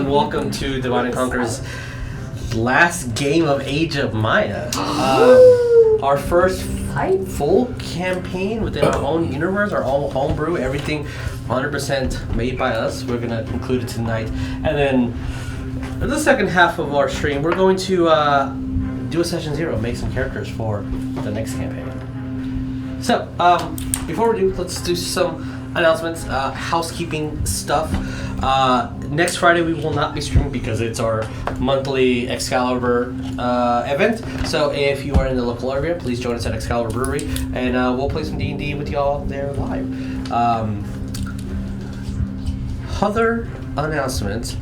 and welcome to Divide & Conquer's last game of Age of Maya. Our first full campaign within our own universe, our own homebrew, everything 100% made by us. We're going to conclude it tonight. And then in the second half of our stream, we're going to do a session 0, make some characters for the next campaign. So, before we do, let's do some announcements, housekeeping stuff. Next Friday we will not be streaming because it's our monthly Excalibur event. So if you are in the local area, please join us at Excalibur Brewery, and we'll play some D&D with y'all there live. Other announcements.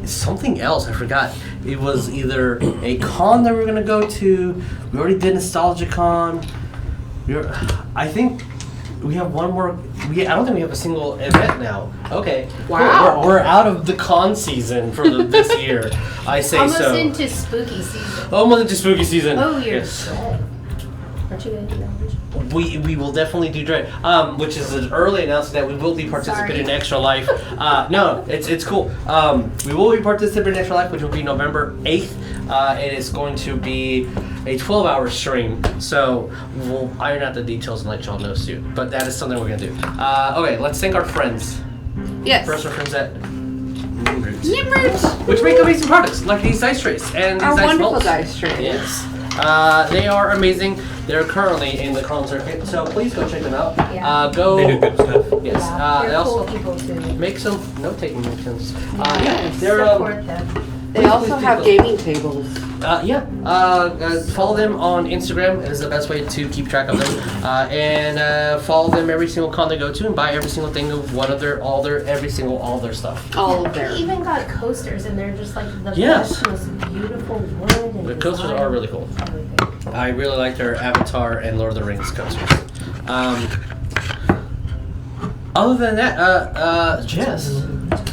Something else, I forgot. It was either a con that we're going to go to. We already did Nostalgicon. I think we have one more. I don't think we have a single event now. Okay. Wow. Cool. We're out of the con season for this year. I say almost so. Almost into spooky season. Almost into spooky season. Oh, you're yes. Dread. Aren't you going to do that? We will definitely do Dread, which is an early announcement that we will be participating in Extra Life. No, it's cool. We will be participating in Extra Life, which will be November 8th. It is going to be a 12-hour stream, so we'll iron out the details and let y'all know soon. But that is something we're going to do. Okay, let's thank our friends. Yes. First, our friends at Nimrod. Nimrod! Which make amazing products, like these dice trays and these Our dice wonderful molds. dice trays. Yes. They are amazing. They're currently in the con circuit, so please go check them out. Yeah. Go. They do good stuff. Yes. Yeah, They they're also cool people too. make some note-taking missions. Yes. They're Support them. They also have gaming tables. follow them on Instagram. It is the best way to keep track of them. And follow them every single con they go to, and buy every single thing of all their stuff. All of They them. even got coasters, and they're just like the Yes. best, most beautiful wood. And The coasters design. are really cool. Everything. I really like their Avatar and Lord of the Rings coasters. Other than that, Jess.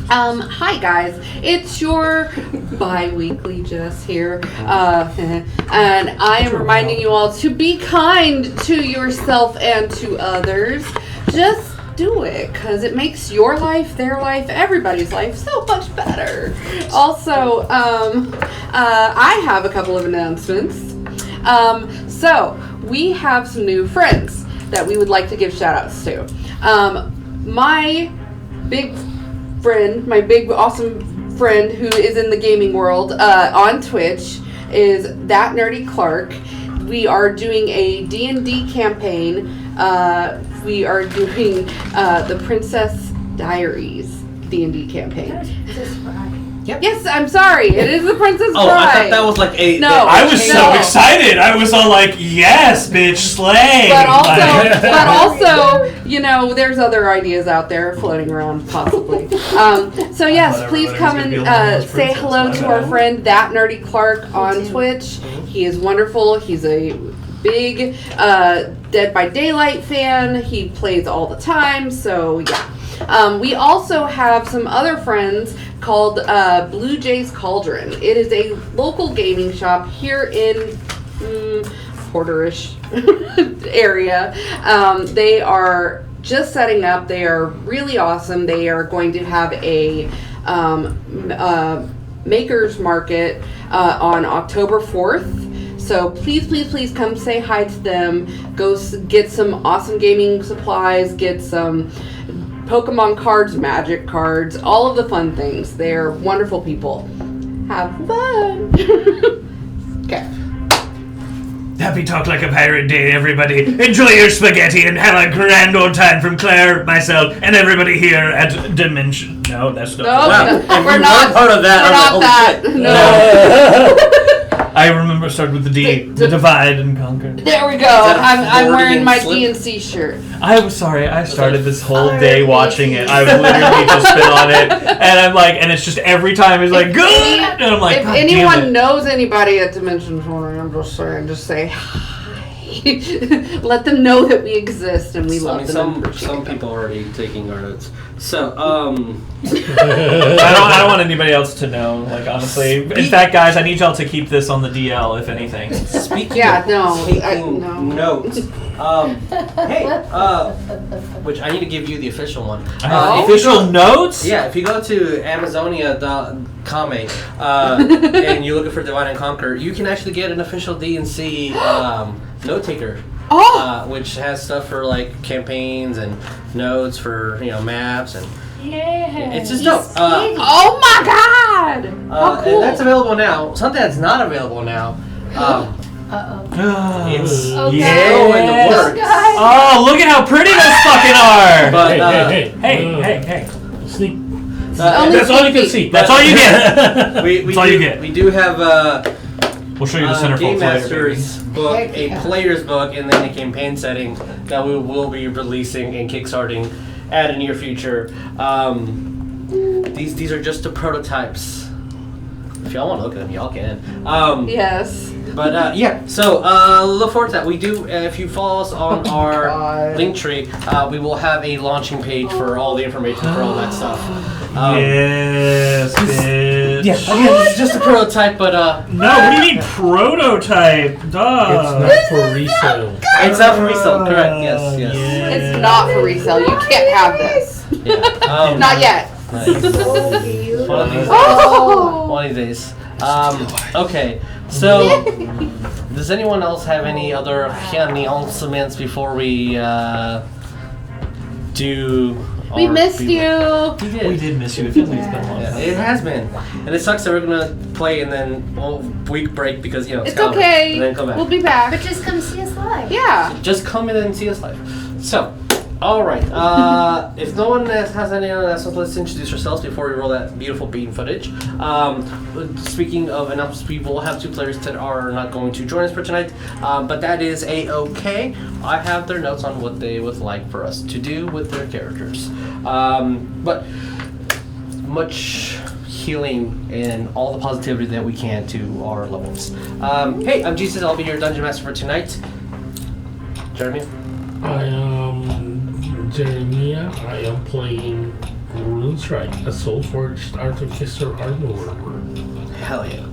Hi guys, it's your bi-weekly Jess here, and I am reminding you all to be kind to yourself and to others. Just do it, because it makes your life, their life, everybody's life so much better. Also, I have a couple of announcements. So, we have some new friends that we would like to give shout outs to. My big friend, my big awesome friend who is in the gaming world on Twitch is That Nerdy Clark. We are doing a D&D campaign. We are doing the Princess Diaries D&D campaign. Yep. Yes, I'm sorry. It is the Princess Bride. Oh, I thought that was like a... No. I was so No. excited. I was all like, yes, bitch, slay. But Like- also, you know, there's other ideas out there floating around, possibly. So yes, thought please everybody come was gonna be and one of those say princess, hello my to our bad. friend That Nerdy Clark on Twitch. He is wonderful. He's a big Dead by Daylight fan. He plays all the time. So yeah. We also have some other friends called Blue Jay's Cauldron. It is a local gaming shop here in Porterish area. They are just setting up. They are really awesome. They are going to have a makers market on October 4th. So please come say hi to them. Go get some awesome gaming supplies. Get some Pokemon cards, Magic cards, all of the fun things. They're wonderful people. Have fun. Okay. Happy Talk Like a Pirate Day, everybody. Enjoy your spaghetti and have a grand old time from Claire, myself, and everybody here at Dimension. No, that's not. No, If we're we not weren't part of that. We're I was not like, that. holy shit. No. I remember started with the D, the divide and conquer. There we go. that a I'm wearing my Freudian DNC shirt. I was sorry, I started this whole Sorry. day watching it. I've literally just been on it, and I'm like, and it's just every time it's like, good! And I'm like, If God anyone damn it. knows anybody at Dimension 20, I'm just saying, just say hi. Let them know that we exist and we love them. Some people are already taking our notes. So, I don't want anybody else to know. Like honestly, in fact, guys, I need y'all to keep this on the DL, if anything. Speaking Yeah, of no, taking no. notes, which I need to give you the official one. Official notes? Yeah, if you go to Amazonia.com and you're looking for Divide and Conquer, you can actually get an official D&C note taker. Which has stuff for like campaigns and notes for maps and it's just dope. Oh my god! How cool. And that's available now. Something that's not available now. It's still in the works. Oh, look at how pretty those fucking are! But Hey! Sneak. That's all you can see. That's all you get. That's all you get. We do have We'll show you the centerfold Game later, Master's book, a player's book, and then a campaign setting that we will be releasing and kickstarting at a near future. These are just the prototypes. If y'all want to look at them, y'all can. Yes. But so look forward to that. We do, if you follow us on our link tree, we will have a launching page for all the information for all that stuff. Yes, bitch. Yeah, again, it's just a prototype, but No, what do you mean prototype? Duh. It's not for resale. it's not for resale. Correct? Yes. It's not for resale. You can't have this. Yeah. Not yet. Nice. One of these days. Oh. One of these days. Okay, so does anyone else have any other announcements before we do? We missed you. We did miss you. It feels like it's been a long Yeah, time. it has been, and it sucks that we're gonna play and then week break because It's Calvin, okay. and then come back. We'll be back. But just come see us live. Yeah. Just come in and see us live. So, all right. If no one has any other announcements, let's introduce ourselves before we roll that beautiful bean footage. Speaking of announcements, we will have 2 players that are not going to join us for tonight, but that is a-okay. I have their notes on what they would like for us to do with their characters. But much healing and all the positivity that we can to our loved ones. Hey, I'm Jesus. I'll be your dungeon master for tonight. Jeremy? I am Jeremiah. I am playing Rune Strike, a soul-forged Artificer armor. Hell yeah.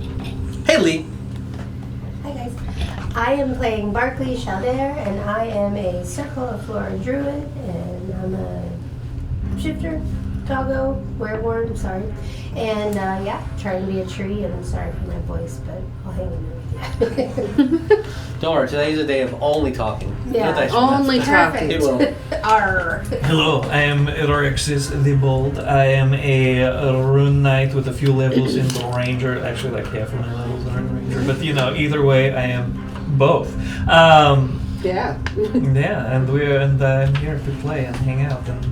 Hey, Lee. Hi guys. I am playing Barklee Chalder, and I am a Circle of Florae Druid, and I'm a shifter, Doggo, Wreborn, sorry. And trying to be a tree, and sorry for my voice, but I'll hang in there with you. Don't worry, today's a day of only talking. Yeah. Not that- Only talking. It will. Arr. Hello, I am Rexis the Bold. I am a rune knight with a few levels in the ranger. Actually, like half of my levels are in the ranger. But either way, I am both. Yeah. Yeah, and I'm here to play and hang out and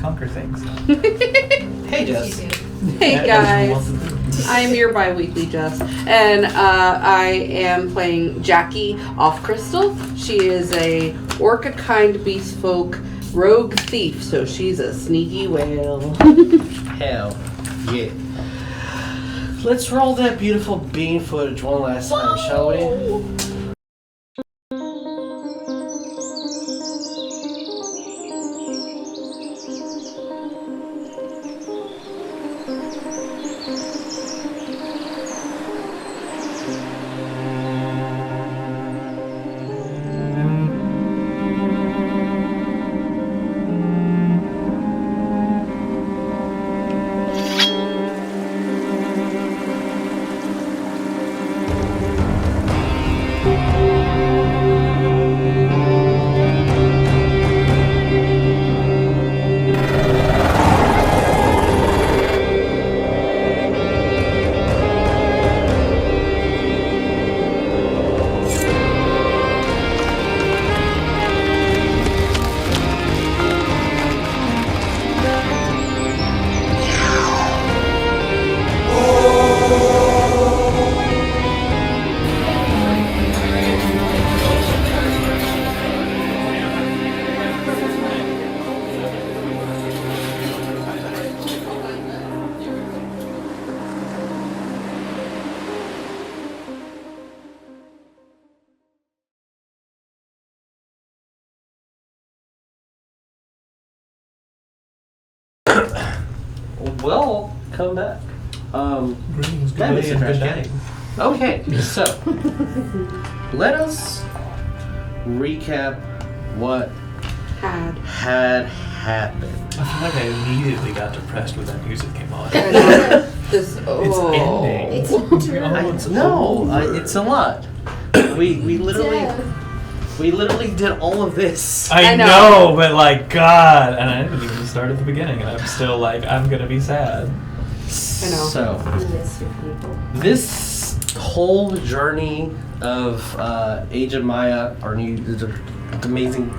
conquer things. Hey, Jess. Hey As you guys. want to do. I am your bi-weekly Jess, and I am playing Jackie Off Crystal. She is a orca kind beast folk rogue thief, so she's a sneaky whale. Hell yeah. Let's roll that beautiful bean footage one last time, shall we? welcome back. Greetings, good Yeah, day, Mr. and Trash good Can. night. Okay, so let us recap what Had. had happened. I feel like I immediately got depressed when that music came on. This. It's ending. It's Oh, it's It's a lot. We literally did all of this. I I know. know. But like, God, and I didn't even start at the beginning, and I'm still like, I'm gonna be sad. I know. So miss your people. this whole journey of Age of Maya, our new the amazing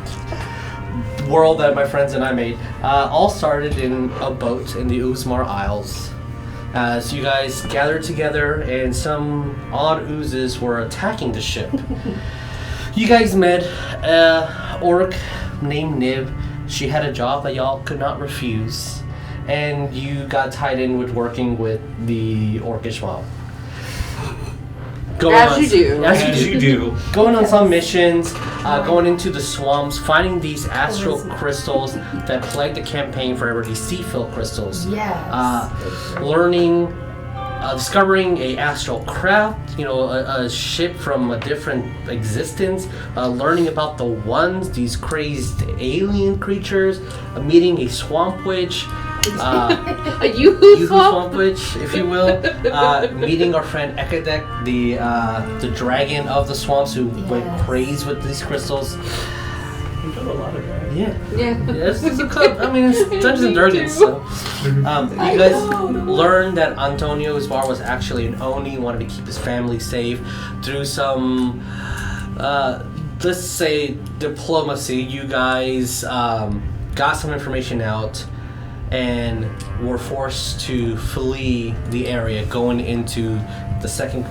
world that my friends and I made, all started in a boat in the Uzmar Isles. As you guys gathered together and some odd oozes were attacking the ship. You guys met an orc named Nib. She had a job that y'all could not refuse. And you got tied in with working with the orcish mob. As you do. As you do. Going on some missions, going into the swamps, finding these astral crystals that plague the campaign forever, these sea-filled crystals. Yes. Learning, discovering a astral craft, a ship from a different existence, learning about the ones, these crazed alien creatures, meeting a swamp witch, A yoo-hoo Yoo-hoo swamp? Swamp Witch, if you will, meeting our friend Ekadek, the dragon of the swamps who went crazy with these crystals. We've done a lot of that. Yeah. Yeah. It's a club. I mean, it's Dungeons and Dragons. So. You guys learned that Antonio Isbar was actually an Oni, wanted to keep his family safe through some, let's say, diplomacy. You guys got some information out and were forced to flee the area, going into the second,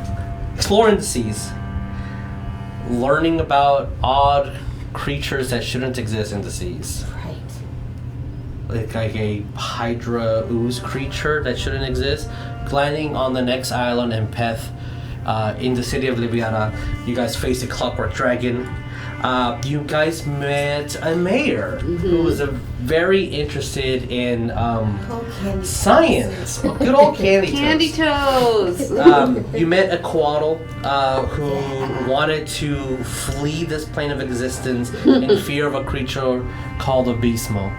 exploring the seas, learning about odd creatures that shouldn't exist in the seas. Right. Like a Hydra ooze creature that shouldn't exist. Landing on the next island in Peth, in the city of Libiana, you guys faced a clockwork dragon. You guys met a mayor who was very interested in science. Good old candy Candy toast. toes. You met a Quaddle who wanted to flee this plane of existence in fear of a creature called a Beastmo.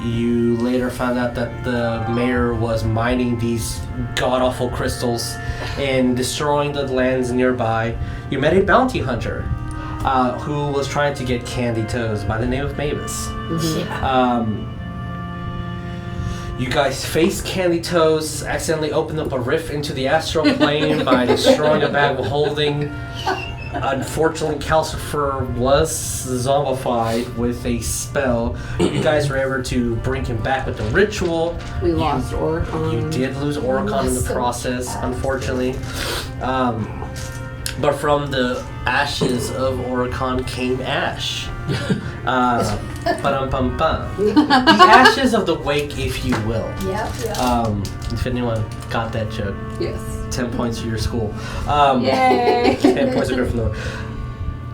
You later found out that the mayor was mining these god-awful crystals and destroying the lands nearby. You met a bounty hunter who was trying to get candy toes by the name of Maevis. You guys faced Candy Toes, accidentally opened up a rift into the astral plane by destroying a bag of holding. Unfortunately, Calcifer was zombified with a spell. You guys were able to bring him back with the ritual. We lost Oricon. You did lose Oricon in the process, unfortunately. But from the ashes of Oricon came ash. Ba-dum-bum-bum. The ashes of the wake, if you will. Yep. If anyone got that joke, Yes. 10 points to your school. Yay! 10 points to Gryffindor.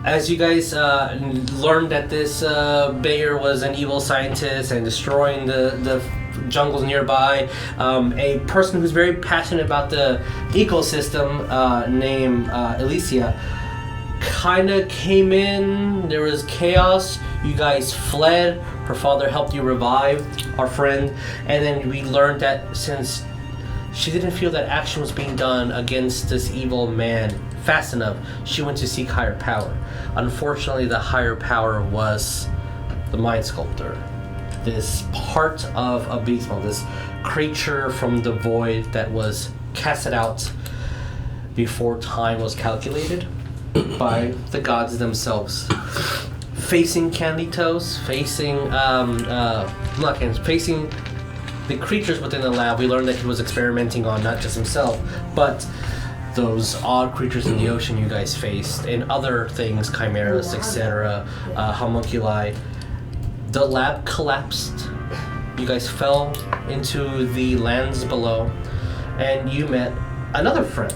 As you guys learned that this mayor was an evil scientist and destroying the jungles nearby, a person who's very passionate about the ecosystem named Alicia kind of came in. There was chaos. You guys fled. Her father helped you revive our friend. And then we learned that since she didn't feel that action was being done against this evil man fast enough, she went to seek higher power. Unfortunately, the higher power was the Mind Sculptor. This part of a beastmo, this creature from the void that was casted out before time was calculated by the gods themselves. Facing Candy Toes, facing facing the creatures within the lab, we learned that he was experimenting on not just himself, but those odd creatures in the ocean you guys faced, and other things, chimeras, etc., homunculi. The lab collapsed. You guys fell into the lands below, and you met another friend.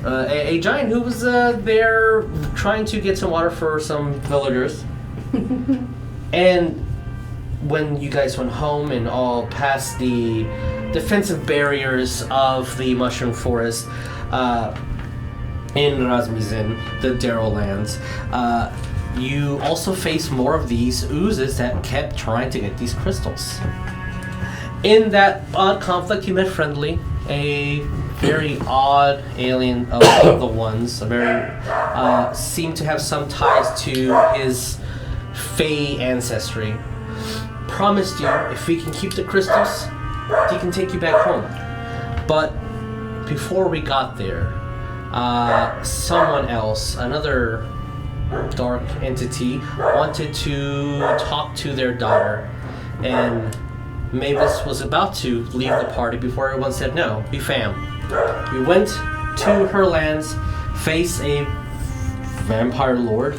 A giant who was there trying to get some water for some villagers. And when you guys went home and all past the defensive barriers of the Mushroom Forest in Rasmussen, the Darrow lands, you also face more of these oozes that kept trying to get these crystals. In that odd conflict, you met Friendly, a very odd alien of the ones, a very seemed to have some ties to his Fey ancestry. Promised you, if we can keep the crystals, he can take you back home. But before we got there, someone else, another dark entity, wanted to talk to their daughter, and Maevis was about to leave the party before everyone said no. We fam. We went to her lands, faced a vampire lord,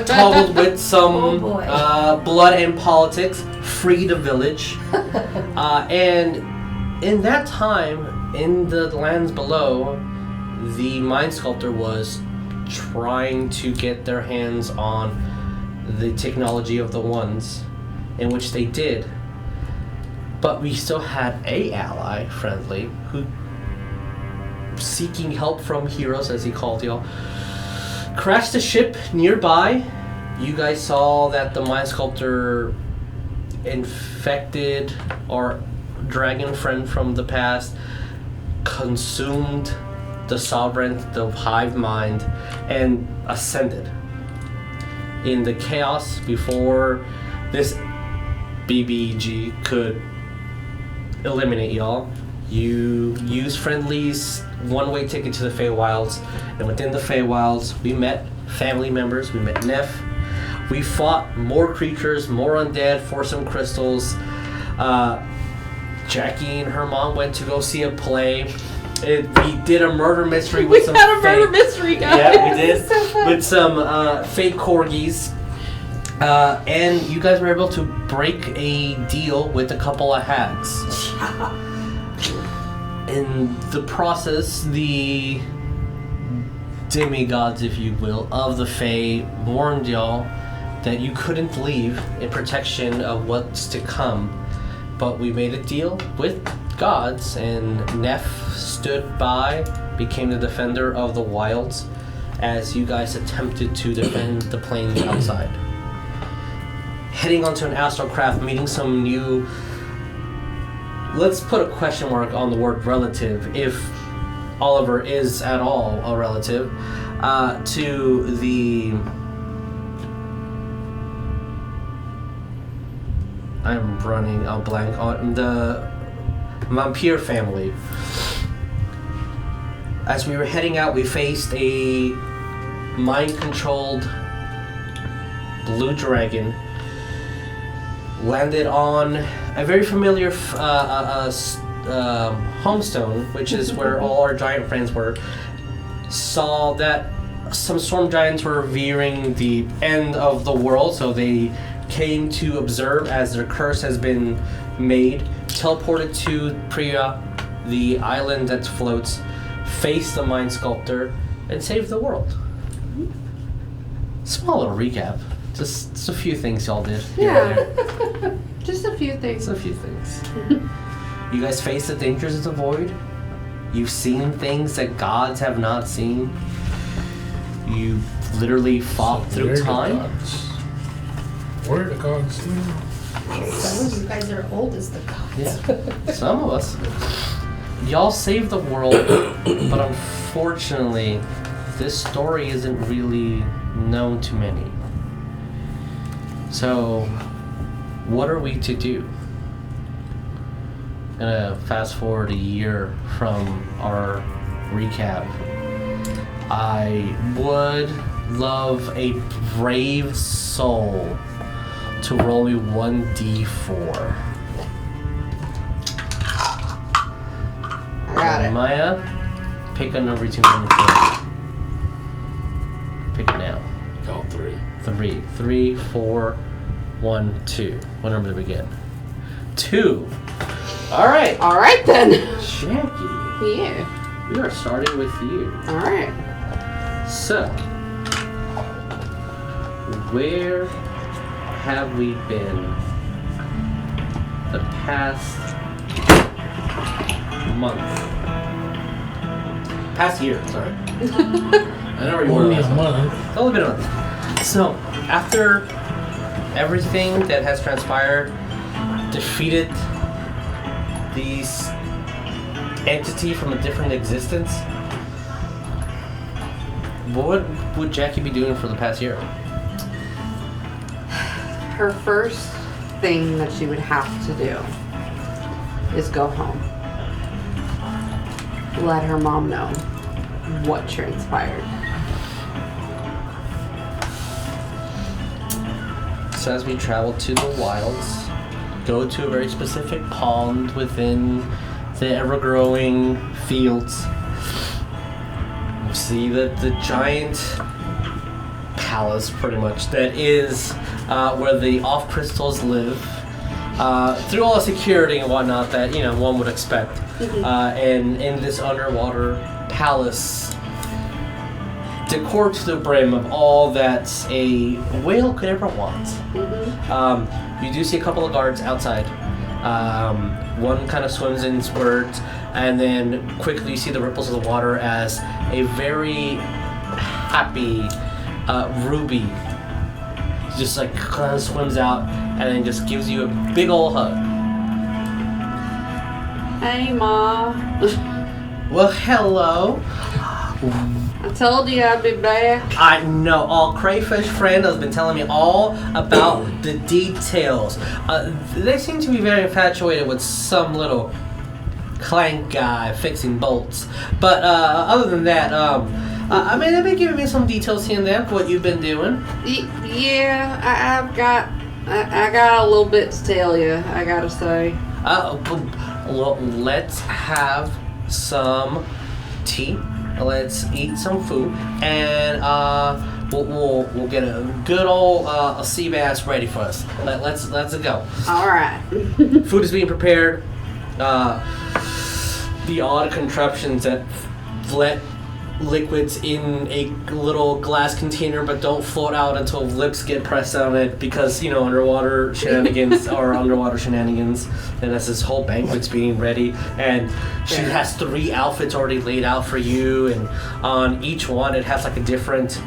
toggled with some blood and politics, freed a village, and in that time, in the lands below, the Mind Sculptor was trying to get their hands on the technology of the ones, in which they did. But we still had a ally, Friendly, who, seeking help from heroes, as he called y'all, crashed a ship nearby. You guys saw that the Mind Sculptor infected our dragon friend from the past, consumed the Sovereign, the Hive Mind, and ascended. In the chaos before this BBG could eliminate y'all, you used Friendly's one-way ticket to the Feywilds, and within the Feywilds, we met family members, we met Neff, we fought more creatures, more undead for some crystals. Jackie and her mom went to go see a play. We did a murder mystery with some mystery, guys. Yeah, we did. So With some fake corgis. And you guys were able to break a deal with a couple of hags. In the process, the demigods, if you will, of the Fae warned y'all that you couldn't leave in protection of what's to come. But we made a deal with gods, and Neff stood by, became the defender of the wilds as you guys attempted to defend the plains outside. Heading onto an astral craft, meeting some new... Let's put a question mark on the word relative, if Oliver is at all a relative, to the... I'm running a blank on the Dhampir family. As we were heading out, we faced a mind-controlled blue dragon. Landed on a very familiar homestone, which is where all our giant friends were. Saw that some storm giants were veering the end of the world, so they came to observe as their curse has been made, teleported to Priya, the island that floats, faced the Mind Sculptor, and saved the world. Small little recap. Just a few things y'all did. Yeah. Just a few things. Just a few things. You guys faced the dangers of the void. You've seen things that gods have not seen. You literally fought through time. Where are the gods now? Some of you guys are old as the gods. Yeah, some of us. Y'all saved the world, but unfortunately, this story isn't really known to many. So, what are we to do? Gonna fast forward a year from our recap. I would love a brave soul to roll me 1d4. I got it. Maya, pick a number between 1 and 4. Pick it now. All three. 3. 3, 4, 1, 2. What number do we get? 2. Alright. Alright then. Jackie, Yeah. we are starting with you. Alright. So, where have we been the past month? Past year, sorry. I never remember Only a last month. month. It's only been a month. So, after everything that has transpired, defeated these entity from a different existence, what would Jackie be doing for the past year? Her first thing that she would have to do is go home. Let her mom know what transpired. So as we travel to the wilds, go to a very specific pond within the ever-growing fields. You see the giant palace, pretty much, that is where the off crystals live. Through all the security and whatnot that one would expect, and in this underwater palace, decor to the brim of all that a whale could ever want. You do see a couple of guards outside. One kind of swims in words, and then quickly you see the ripples of the water as a very happy Ruby just like kind of swims out and then just gives you a big old hug. Hey, Ma. Well, hello. I told you I'd be back. I know. All crayfish friend has been telling me all about the details. They seem to be very infatuated with some little clank guy fixing bolts. But other than that, I mean, they've been giving me some details here and there of what you've been doing. Yeah, I got a little bit to tell you, I gotta say. Well, let's have some tea. Let's eat some food, and we'll get a good old sea bass ready for us. Let's go. All right. Food is being prepared. The odd contraptions that let liquids in a little glass container but don't float out until lips get pressed on it because underwater shenanigans are underwater shenanigans, and that's this whole banquet's being ready, and she has 3 outfits already laid out for you, and on each one it has like a different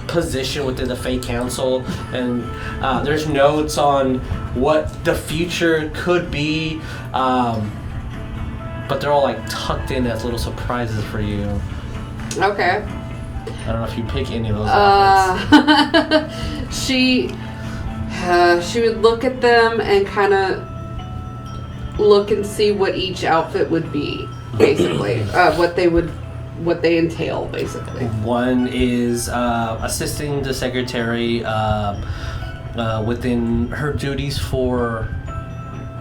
position within the Fey Council, and there's notes on what the future could be, but they're all like tucked in as little surprises for you. Okay. I don't know if you pick any of those outfits. She would look at them and kind of look and see what each outfit would be, basically. What they entail, basically. One is assisting the secretary within her duties for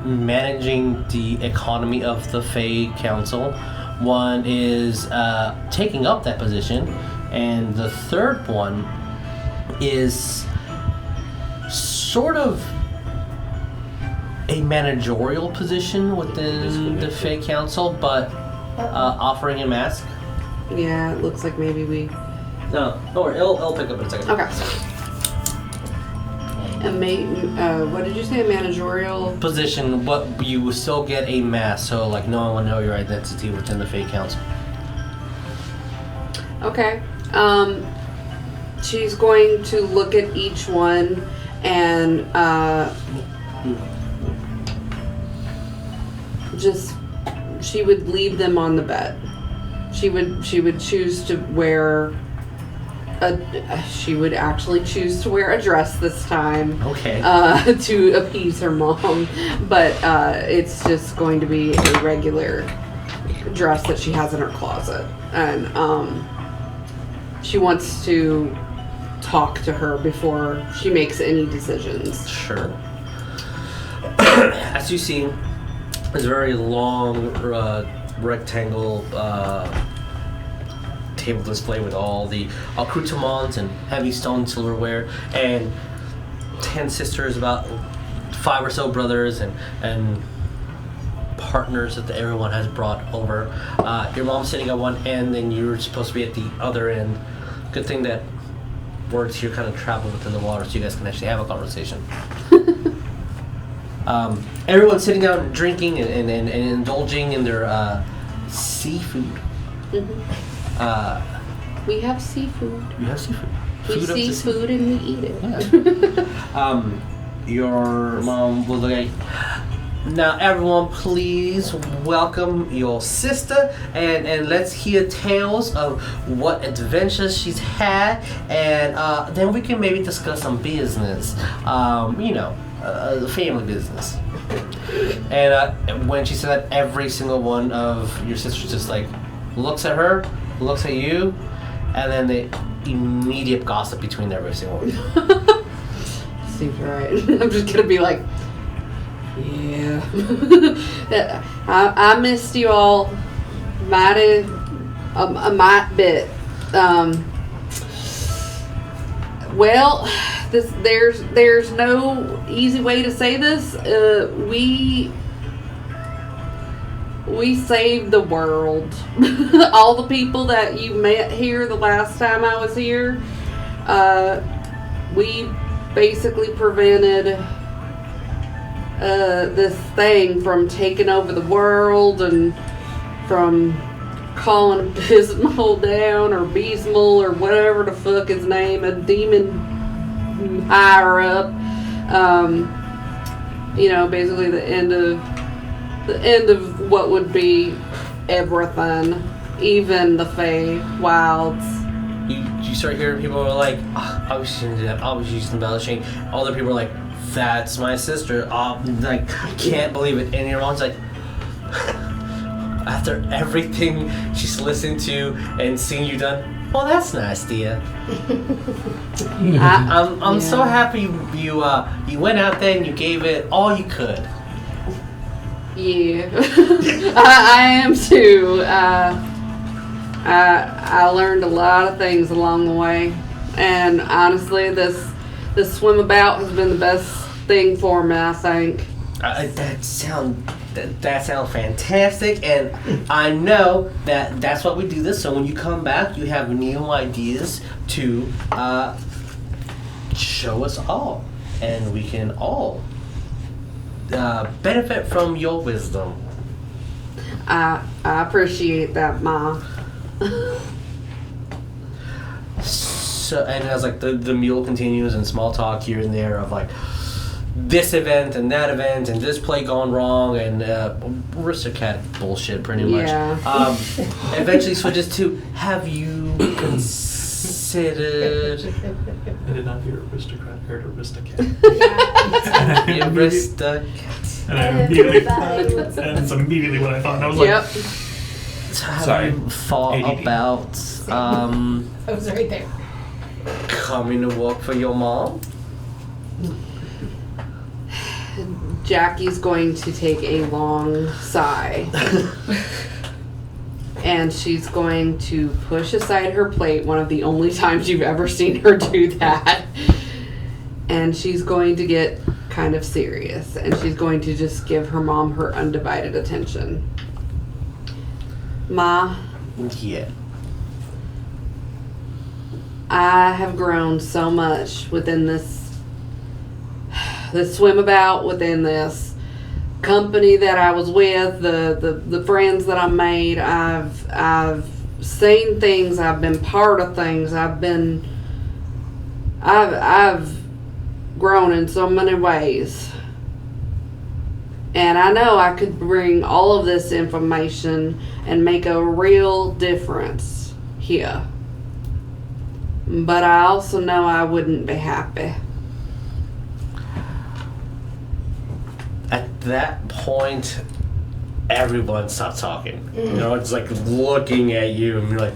managing the economy of the Fey Council. One is taking up that position, and the third one is sort of a managerial position within the Fey Council, but offering a mask. Yeah, it looks like maybe we... No, don't worry, it'll pick up in a second. Okay. What did you say? A managerial position, but you will still get a mask, so like no one will know your identity within the Fey Council. Okay. She's going to look at each one and she would leave them on the bed. She would choose to wear she would actually choose to wear a dress this time. Okay. To appease her mom, but it's just going to be a regular dress that she has in her closet, and she wants to talk to her before she makes any decisions. Sure. As you see, it's a very long rectangle table display with all the accoutrements and heavy stone silverware, and 10 sisters, about 5 or so brothers, and partners that everyone has brought over. Your mom's sitting at one end, and you're supposed to be at the other end. Good thing that words here kind of travel within the water, so you guys can actually have a conversation. everyone's sitting down and drinking and indulging in their seafood. We have seafood. You have seafood. We see food and we eat it. Yeah. Your mom will look like, now everyone please welcome your sister and let's hear tales of what adventures she's had, and then we can maybe discuss some business, family business. And when she said that, every single one of your sisters just like looks at her, looks at you, and then they immediate gossip between every single one. Seems right. I'm just gonna be like, yeah. I missed you all mighty a mite bit. Well, there's no easy way to say this. We saved the world. All the people that you met here the last time I was here, we basically prevented this thing from taking over the world and from calling Bismol down or Beesmal or whatever the fuck his name, a demon higher up. Basically the end of what would be everything, even the Fey Wilds. You start hearing people are like, oh, I was using that. I was using embellishing. Other people are like, that's my sister. I can't believe it. And your mom's like, after everything she's listened to and seen you done, well, that's nice, dear. I'm so happy you went out there and you gave it all you could. Yeah, I am too. I learned a lot of things along the way, and honestly, this swim about has been the best thing for me, I think. That sounds fantastic, and I know that's why we do this. So when you come back, you have new ideas to show us all, and we can all benefit from your wisdom. I appreciate that, Ma. So, and as like the meal continues and small talk here and there of like this event and that event and this play gone wrong and aristocrat bullshit pretty much. Yeah. Eventually switches to, have you considered? I did not hear aristocrat, I heard aristocrat. Aristocrat. And that's immediately what I thought. And I was like, So have Sorry. you thought ADD. about I was right there. coming to work for your mom? Jackie's going to take a long sigh. And she's going to push aside her plate, one of the only times you've ever seen her do that. And she's going to get kind of serious. And she's going to just give her mom her undivided attention. Ma, Yeah. I have grown so much within this swim about, within this company that I was with, the friends that I made. I've seen things, I've been part of things, I've grown in so many ways. And I know I could bring all of this information and make a real difference here. But I also know I wouldn't be happy. At that point, everyone stopped talking. You know, it's like looking at you and you're like,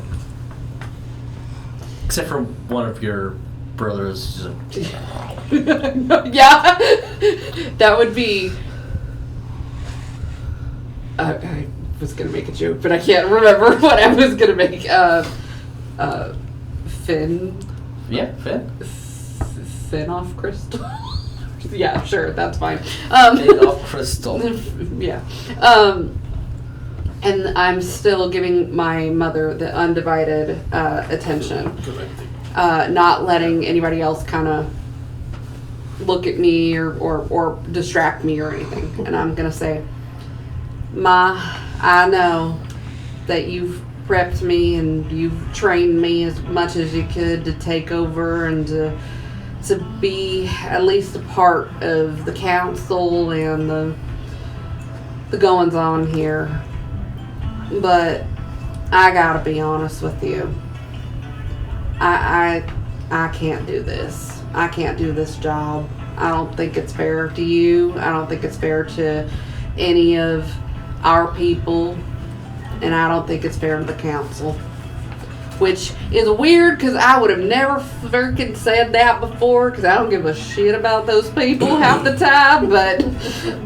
except for one of your brothers. Just like, Yeah, that would be. I was gonna make a joke, but I can't remember what I was gonna make. Finn. yeah, Finn. Finn off crystal. Yeah, sure, that's fine. Finn off crystal. Yeah. And I'm still giving my mother the undivided attention. Not letting anybody else kind of look at me or distract me or anything. And I'm going to say, Ma, I know that you've prepped me and you've trained me as much as you could to take over and to be at least a part of the council and the goings on here. But I gotta be honest with you. I can't do this. I can't do this job. I don't think it's fair to you. I don't think it's fair to any of our people. And I don't think it's fair to the council. Which is weird because I would have never freaking said that before because I don't give a shit about those people half the time.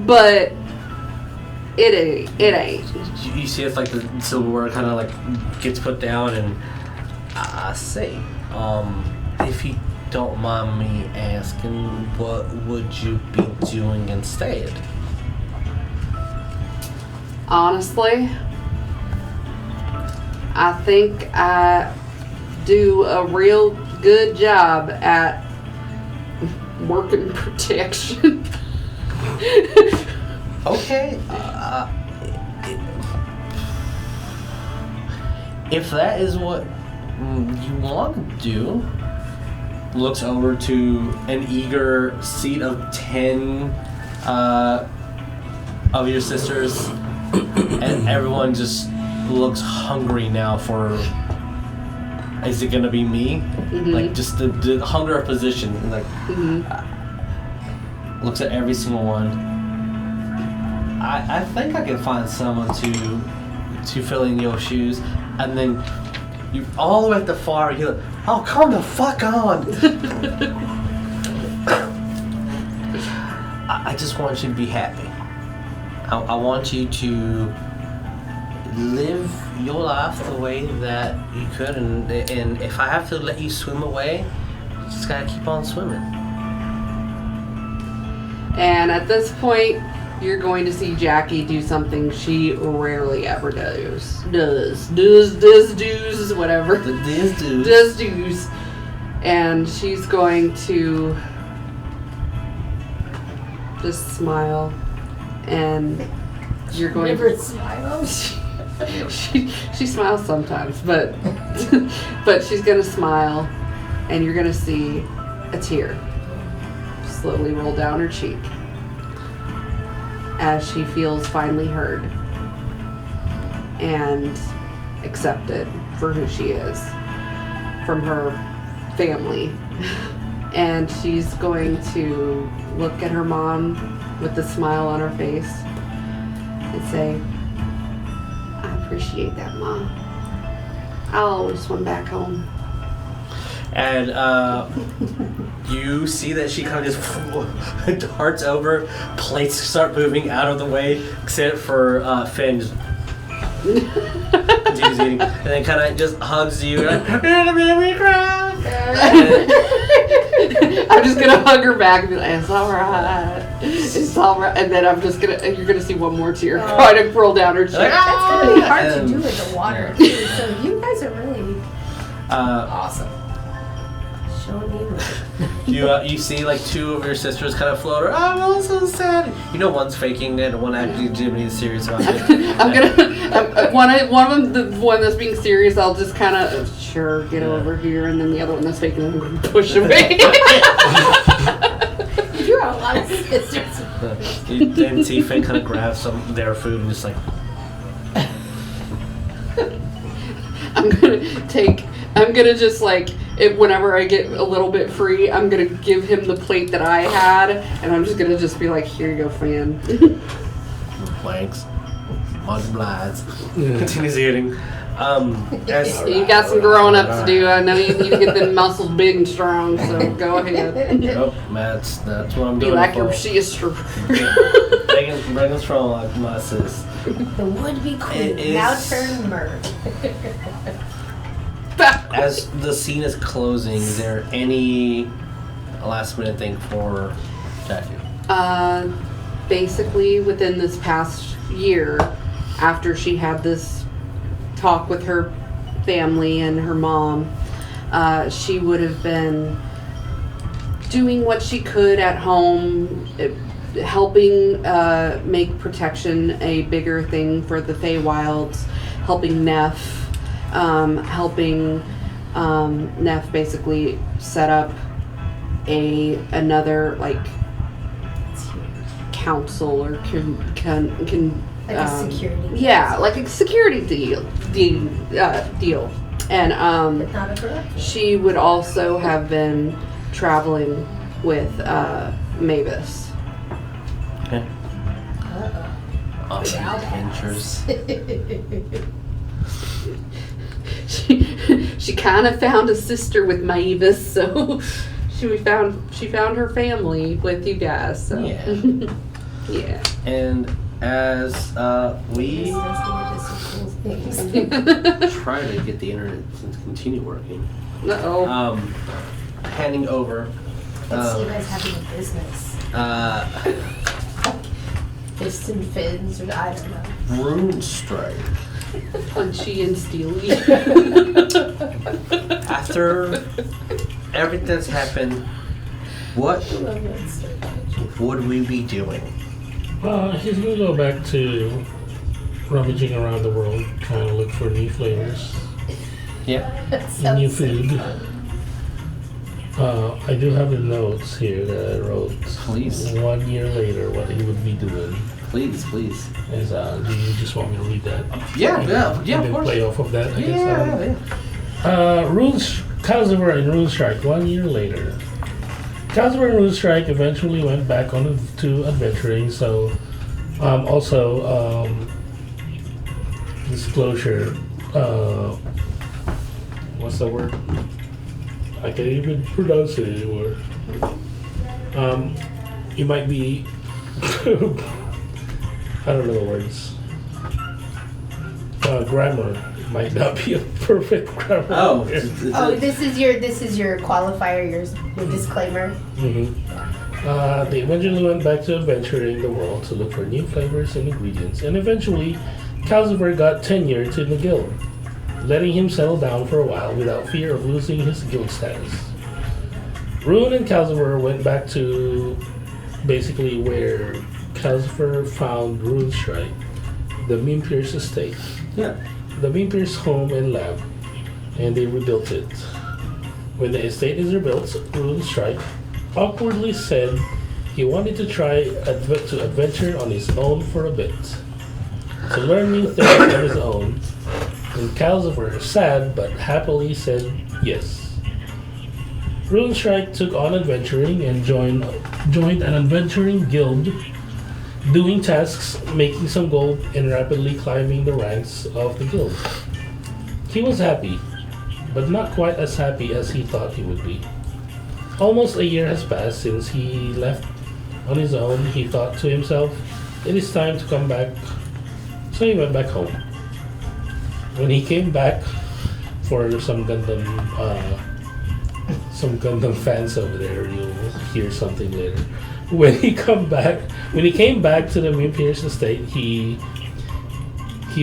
But it ain't. You see, it's like the silverware kind of like gets put down, and I say, if you don't mind me asking, what would you be doing instead? Honestly, I think I do a real good job at working protection. Okay. If that is what you want to do, looks over to an eager seat of 10 of your sisters, and everyone just looks hungry now for, is it gonna be me? Mm-hmm. Like just the hunger of position, like looks at every single one. I think I can find someone to fill in your shoes, and then you all the way at the far, you're like, oh, come the fuck on. I just want you to be happy. I want you to live your life the way that you could, and if I have to let you swim away, you just gotta keep on swimming. And at this point, you're going to see Jackie do something she rarely ever does. Does, whatever. Does. And she's going to just smile, and you're going Never to... smiles. She smiles sometimes, but she's gonna smile, and you're gonna see a tear slowly roll down her cheek as she feels finally heard and accepted for who she is from her family. And she's going to look at her mom with a smile on her face and say, I appreciate that, Mom. I'll always swim back home. And you see that she kind of just darts over, plates start moving out of the way, except for Finn just continues eating, and then kind of just hugs you. Like, you're gonna make me cry. I'm just gonna hug her back and be like, it's alright. It's alright. And then you're gonna see one more tear kind of roll down her cheek. Like, That's gonna be hard to do in the water too. So you guys are really awesome. Showing me. You see like two of your sisters kind of float. I'm all so sad. You know, one's faking it, and one actually genuinely is serious about it. I'm gonna one of them, the one that's being serious, I'll just kind of get over here, and then the other one that's faking it, I'm gonna push away. You're a lot of sisters. Then T-Fin kind of grabs some of their food and just like. I'm gonna just like, whenever I get a little bit free, I'm gonna give him the plate that I had, and I'm just gonna be like, here you go, Fan. Thanks. Much obliged. Continues eating. You got some growing up to do. I know you need to get them muscles big and strong, so go ahead. Yep, that's what I'm Be doing. like your sister. Bring us from like my sis. The would-be queen now turned Merv. As the scene is closing, is there any last minute thing for Jackie? Basically, within this past year, after she had this talk with her family and her mom, she would have been doing what she could at home, helping make protection a bigger thing for the Feywilds, helping Neff, helping Neff basically set up another like council or Like a security. Yeah, like a security deal. And But not a corruption. she would also have been traveling with Maevis. Okay. Uh-oh. On adventures. She kind of found a sister with Maevis, so she found her family with you guys. So Yeah. yeah. And as we Things. try to get the internet to continue working, Uh-oh. handing over. Let's see you guys having a business. Fists and fins, or I don't know. Rune Strike. Punchy and steely. After everything that's happened, what I love that stuff. would we be doing? He's gonna go back to rummaging around the world, trying to look for new flavors, Yeah. and new food. I do have the notes here that I wrote. Please. 1 year later, what he would be doing. Please. Is, do you just want me to read that? Yeah, And of then course. play off of that, I guess. Yeah. Calcifer and Runestrike, 1 year later. Calcifer and Runestrike eventually went back to adventuring, so disclosure, what's the word? I can't even pronounce it anymore. You might be, I don't know the words. Grammar might not be a perfect grammar. Oh. This is your qualifier, your disclaimer. They eventually went back to adventuring the world to look for new flavors and ingredients, and eventually, Calcifer got tenure to the guild, letting him settle down for a while without fear of losing his guild status. Rune and Calcifer went back to basically where Calcifer found Runestrike, the Dhampir's estate, Yeah. the Dhampir's home and lab, and they rebuilt it. When the estate is rebuilt, Runestrike awkwardly said he wanted to try to adventure on his own for a bit, to learn new things on his own, and Calcifer, sad but happily, said yes. Runestrike took on adventuring and joined an adventuring guild, doing tasks, making some gold, and rapidly climbing the ranks of the guild. He was happy, but not quite as happy as he thought he would be. Almost a year has passed since he left on his own. He thought to himself, it is time to come back, so he went back home. When he came back, for some Gundam fans over there, you'll hear something later. When he came back to the Dhampir's estate, he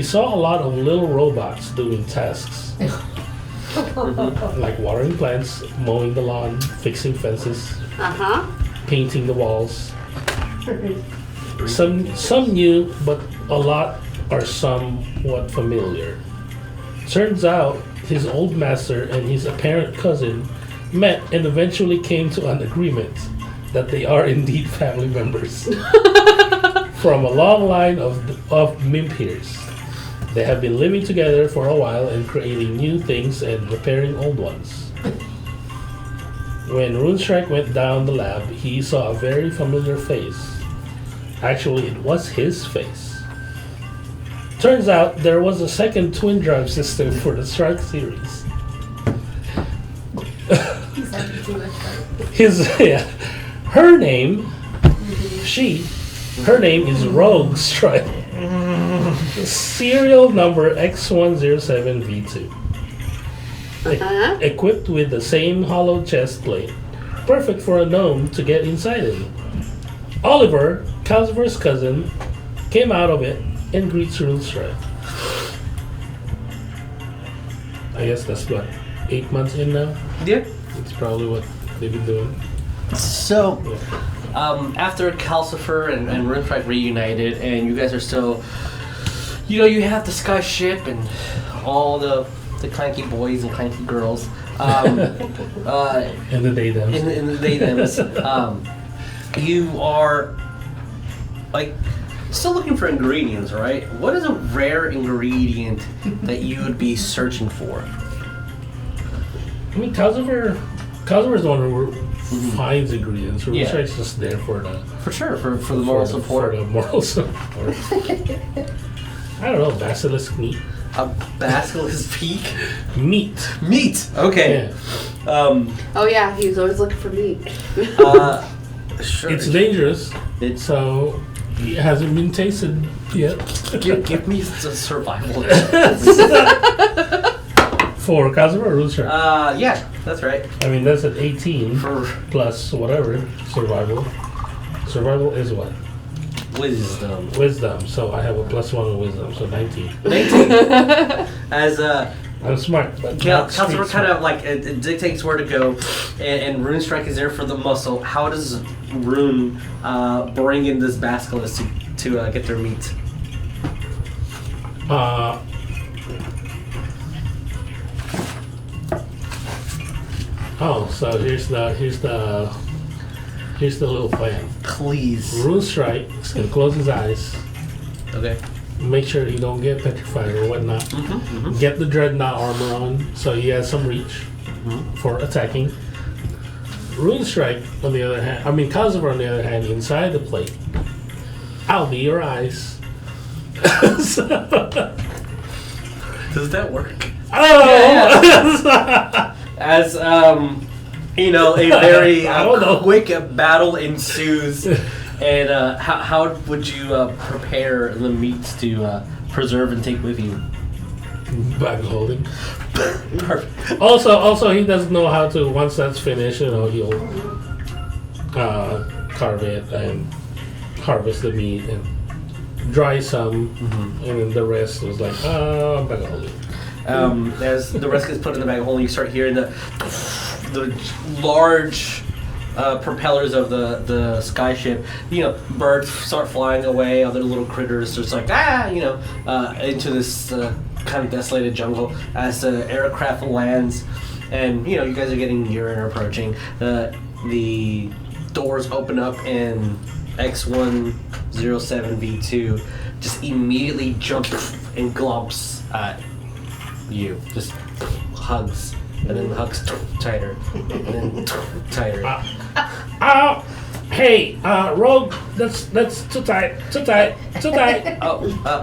saw a lot of little robots doing tasks. Like watering plants, mowing the lawn, fixing fences, painting the walls. Some new, but a lot are somewhat familiar. Turns out his old master and his apparent cousin met and eventually came to an agreement that they are indeed family members from a long line of Dhampirs. They have been living together for a while and creating new things and repairing old ones. When Runestrike went down the lab, he saw a very familiar face. Actually, it was his face. Turns out there was a second twin drive system for the Strike series. Her name is Rogue Strike. Serial number X107V2. Equipped with the same hollow chest plate, perfect for a gnome to get inside in. Oliver, Calcifer's cousin, came out of it and greets Runestrike. I guess that's what, 8 months in now? Yeah. It's probably what they've been doing. So, after Calcifer and Runestrike reunited, and you guys are still, you have the sky ship and all the clanky boys and clanky girls. In the daytimes. In the daytimes. You are, like, still looking for ingredients, right? What is a rare ingredient that you would be searching for? I mean, Calcifer is the one who finds ingredients. Yeah. Runestrike's just there for the... For sure, for the moral support. For the moral support. I don't know, basilisk meat. A basilisk peak? Meat. Meat! Okay. Yeah. Oh yeah, he's always looking for meat. Sure. It's dangerous, It's so it hasn't been tasted yet. give me the survival. For Calcifer or Runestrike? Yeah, that's right. I mean, that's at 18 For plus whatever, survival. Survival is what? wisdom. Wisdom. So I have a +1 in wisdom, so 19. 19. As I'm smart, but not street Calcifer kind smart. of like it dictates where to go, and Runestrike is there for the muscle. How does Rune bring in this basilisk to get their meat? So here's the little plan. Please. Runestrike is gonna close his eyes, Okay. make sure he don't get petrified or whatnot. Get the dreadnought armor on, so he has some reach for attacking. Runestrike, on the other hand, Calcifer, on the other hand, inside the plate, I'll be your eyes. Does that work? Oh! As a very I don't know. quick battle ensues, and how would you prepare the meats to preserve and take with you? Bag of holding. Perfect. Also, he doesn't know how to. Once that's finished, he'll carve it and harvest the meat and dry some, and then the rest was like, bag of holding. As the rest gets put in the bag of holding, you start hearing the large propellers of the sky ship. Birds start flying away. Other little critters just like into this kind of desolated jungle as the aircraft lands, and you guys are getting nearer and approaching. The doors open up and X107V2 just immediately jumps and glomps at you. Just hugs, and then hugs tighter, and then tighter. Ow! Hey, Rogue, that's too tight. Oh,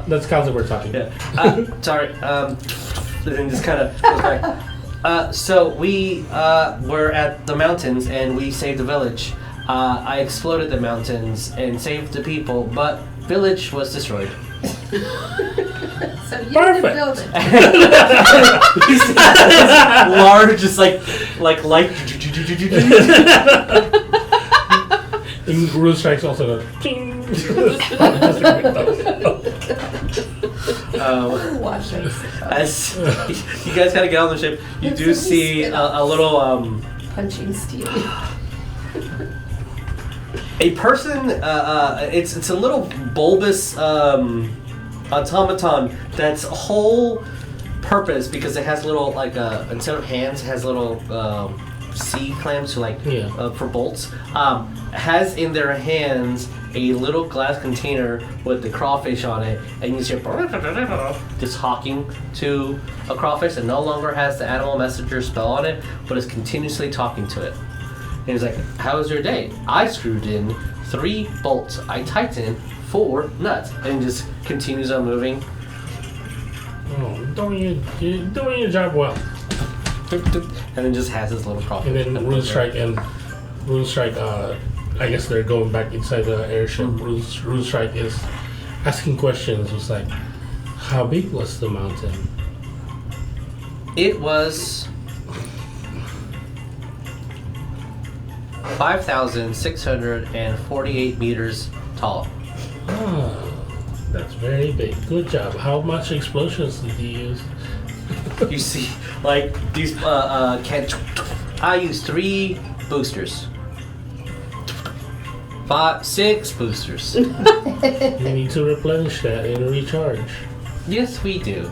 That's Calcifer talking. yeah. Sorry. And then just kind of goes back. So we were at the mountains and we saved the village. I exploded the mountains and saved the people, but village was destroyed. So you Perfect. can build it. Large, just like light. And Runestrike's also the ting. Watch this. As you guys kind of get on the ship, you do see a little Punching steel. a person. It's a little bulbous automaton that's whole purpose because it has little instead of hands, it has little C clamps for bolts. Has in their hands a little glass container with the crawfish on it, and you see it just talking to a crawfish that no longer has the animal messenger spell on it, but is continuously talking to it. And he's like, "How was your day? I screwed in 3 bolts. I tightened 4 nuts," and just continues on moving. Oh, you're doing your job well. And then just has his little crawfish. And then Runestrike, I guess they're going back inside the airship. Runestrike is asking questions. It's like, how big was the mountain? It was 5,648 meters tall. Oh, that's very big. Good job. How much explosions did you use? You see, these I used 3 boosters. 6 boosters. You need to replenish that and recharge. Yes, we do.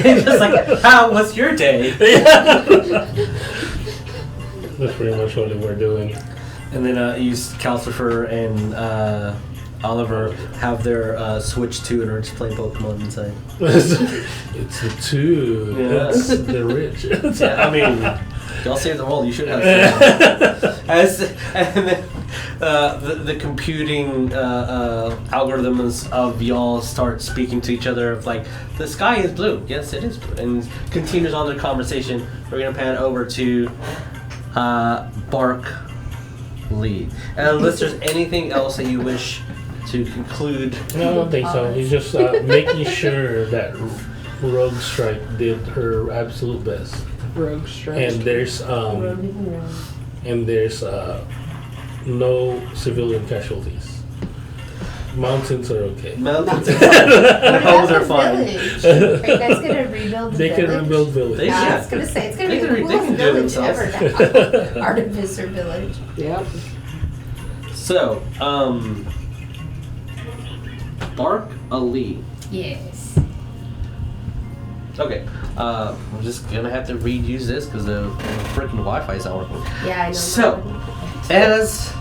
It's just like, how was your day? That's pretty much what we're doing. And then Calcifer and Oliver have their switch to and are just playing Pokemon inside. It's the 2. Yeah. It's the rich. Yeah, I mean, y'all save the world. You should have. And then the computing algorithms of y'all start speaking to each other of like, the sky is blue. Yes, it is blue. And continues on the conversation. We're gonna pan over to Barklee. And unless there's anything else that you wish to conclude. No, I don't think so. He's just making sure that Rogue Strike did her absolute best. Rogue Strike. And there's no civilian casualties. Mountains are okay. Mountains are fine. Homes are fine. Village. Are you guys gonna rebuild the They village? can rebuild village. They- I Yeah. was gonna say, it's gonna They be the can- they coolest can do it village themselves. ever now. Artificer village. Yep. So, Barklee. Yes. Okay, I'm just gonna have to reuse this because the freaking Wi-Fi is not working. Yeah, I know. So, as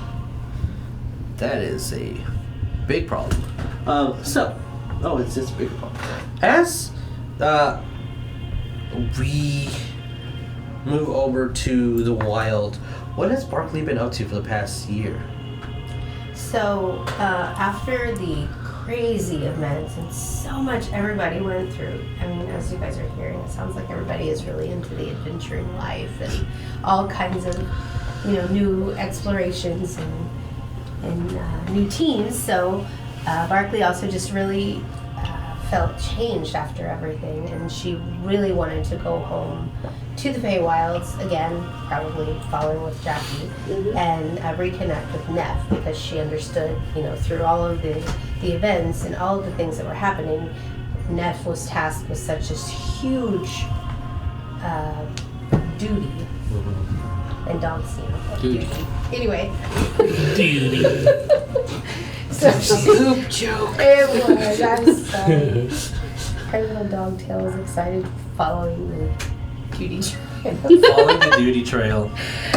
that is a big problem. It's a big problem. As we move over to the wild, what has Barklee been up to for the past year? So, after the crazy events and so much everybody went through, I mean, as you guys are hearing, it sounds like everybody is really into the adventuring life and all kinds of, new explorations and new teams. So, Barklee also just really felt changed after everything, and she really wanted to go home to the Feywilds again, probably following with Jackie, and reconnect with Neff, because she understood, through all of the events and all of the things that were happening, Neff was tasked with such a huge duty. And dogs, Duty. Anyway. Duty. So Poop joke. it was. I'm sorry. Her little dog tail was excited following the duty trail. Following the duty trail.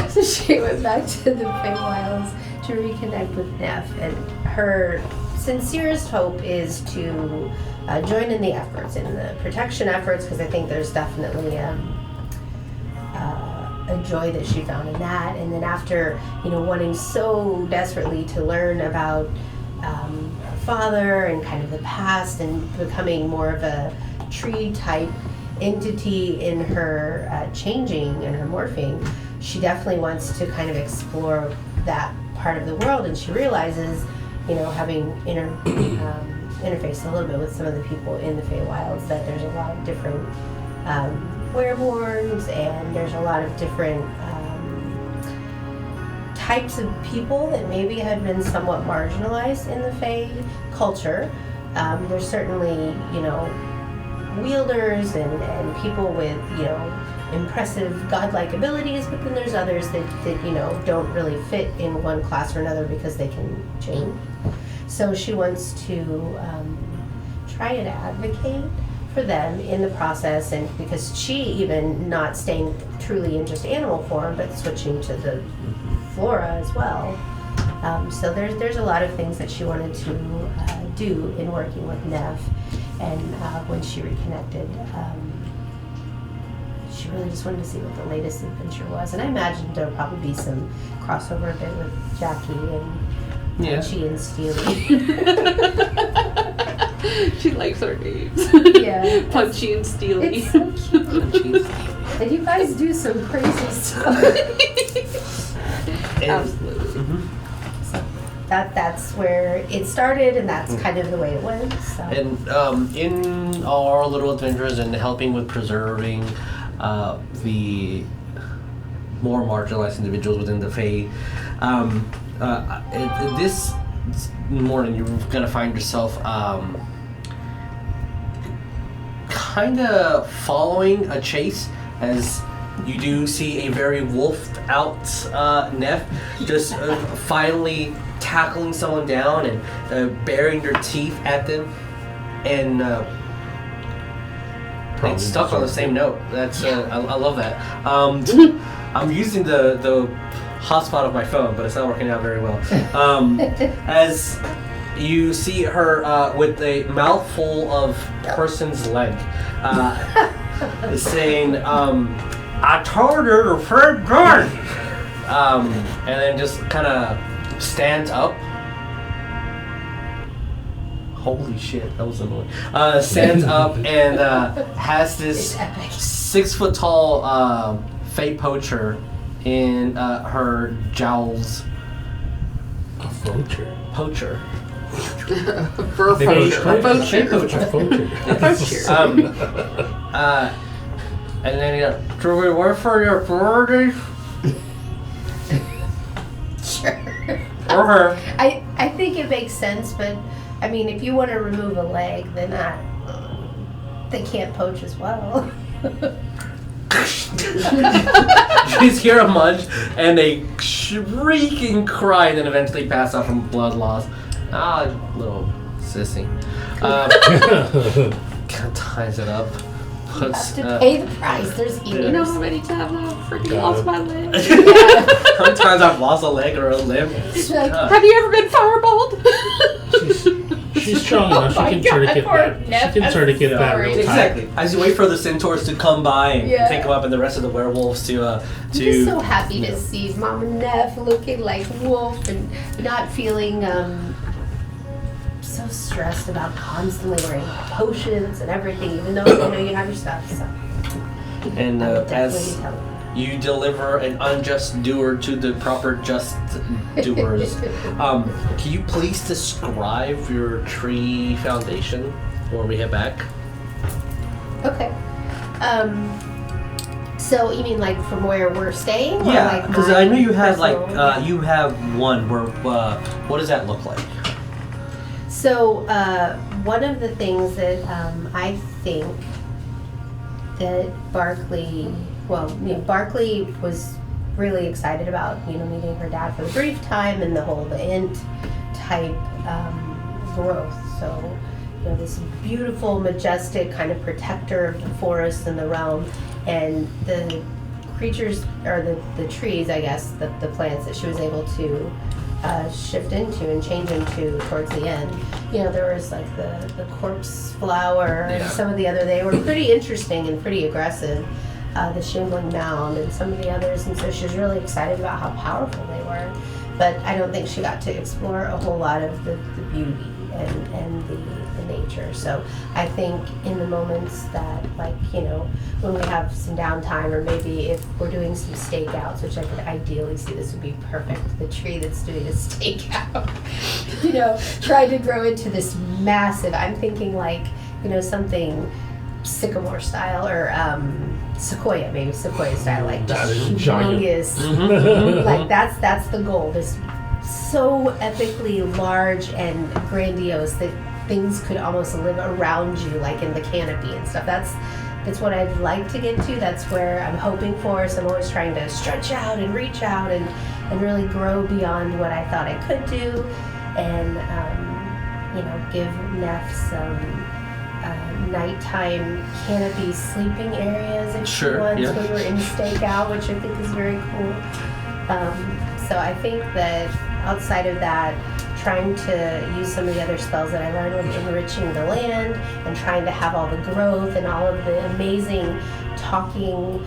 So she went back to the Feywilds to reconnect with Neff, and her sincerest hope is to join in the efforts, in the protection efforts, because I think there's definitely a joy that she found in that. And then after, wanting so desperately to learn about her father and kind of the past and becoming more of a tree type entity in her changing and her morphing, she definitely wants to kind of explore that part of the world. And she realizes, having interfaced a little bit with some of the people in the Feywilds, that there's a lot of different Wreborns, and there's a lot of different types of people that maybe had been somewhat marginalized in the Fey culture. There's certainly, wielders and people with, impressive godlike abilities, but then there's others that don't really fit in one class or another because they can change. So she wants to try and advocate for them in the process, and because she even not staying truly in just animal form, but switching to the flora as well. So there's a lot of things that she wanted to do in working with Nev, and when she reconnected, she really just wanted to see what the latest adventure was. And I imagine there'll probably be some crossover a bit with Jackie and Punchy and Steely. She likes our names. Yeah. Punchy and Steely. It's so cute. And you guys do some crazy stuff. Absolutely. So that's where it started, and that's kind of the way it went. So. And in our little adventures and helping with preserving the more marginalized individuals within the Fae, this morning you're gonna find yourself kind of following a chase as You do see a very wolfed out Neff just finally tackling someone down and baring their teeth at them, and it's stuck on the same note. That's I love that. I'm using the hotspot of my phone, but it's not working out very well. As you see her with a mouthful of person's leg, saying, "I told her to Fred Gun," and then just kind of stands up. Holy shit, that was annoying. Stands up and has this 6 foot tall Fey Poacher in her jowls. A poacher. Poacher. Fur poacher. A poacher. And then do we work for your authorities? Sure. Or her. I think it makes sense, but I mean, if you want to remove a leg, then they can't poach as well. She's hear a munch and a shrieking cry, and then eventually pass out from blood loss. Little sissy. Ties it up. Puts, You have to pay the price. There's You know how many times I've freaking lost my leg? How many times I've lost a leg or a limb? Have you ever been fireballed? She's strong enough. She can tourniquet that. She can tourniquet that real tight. Exactly. As you wait for the centaurs to come by and pick them up, and the rest of the werewolves to I'm just so happy to see Mama Neff looking like wolf and not feeling so stressed about constantly wearing potions and everything, even though you have your stuff. So. And I will as definitely tell you. you deliver an unjust doer to the proper just doers, can you please describe your tree foundation before we head back? Okay. So you mean like from where we're staying? Or Yeah, like because my I know you have personal- you have one where what does that look like? So one of the things that I think that Barklee was really excited about, meeting her dad for the brief time and the int type growth. So, this beautiful, majestic kind of protector of the forest and the realm, and the creatures, or the trees, I guess, the plants that she was able to shift into and change into towards the end. There was like the corpse flower and some of the other, they were pretty interesting and pretty aggressive. The shingling mound and some of the others, and so she was really excited about how powerful they were. But I don't think she got to explore a whole lot of the beauty and the nature. So I think in the moments that, when we have some downtime, or maybe if we're doing some stakeouts, which I could ideally see this would be perfect, the tree that's doing a stakeout, trying to grow into this massive, I'm thinking something sycamore style, or sequoia style, like That is giant. humongous. Like that's the goal. This so epically large and grandiose that things could almost live around you, like in the canopy and stuff. That's what I'd like to get to. That's where I'm hoping for. So I'm always trying to stretch out and reach out and really grow beyond what I thought I could do, and give Neff some nighttime canopy sleeping areas if she wants when we're in stakeout, which I think is very cool. So I think that outside of that, trying to use some of the other spells that I learned with enriching the land and trying to have all the growth and all of the amazing talking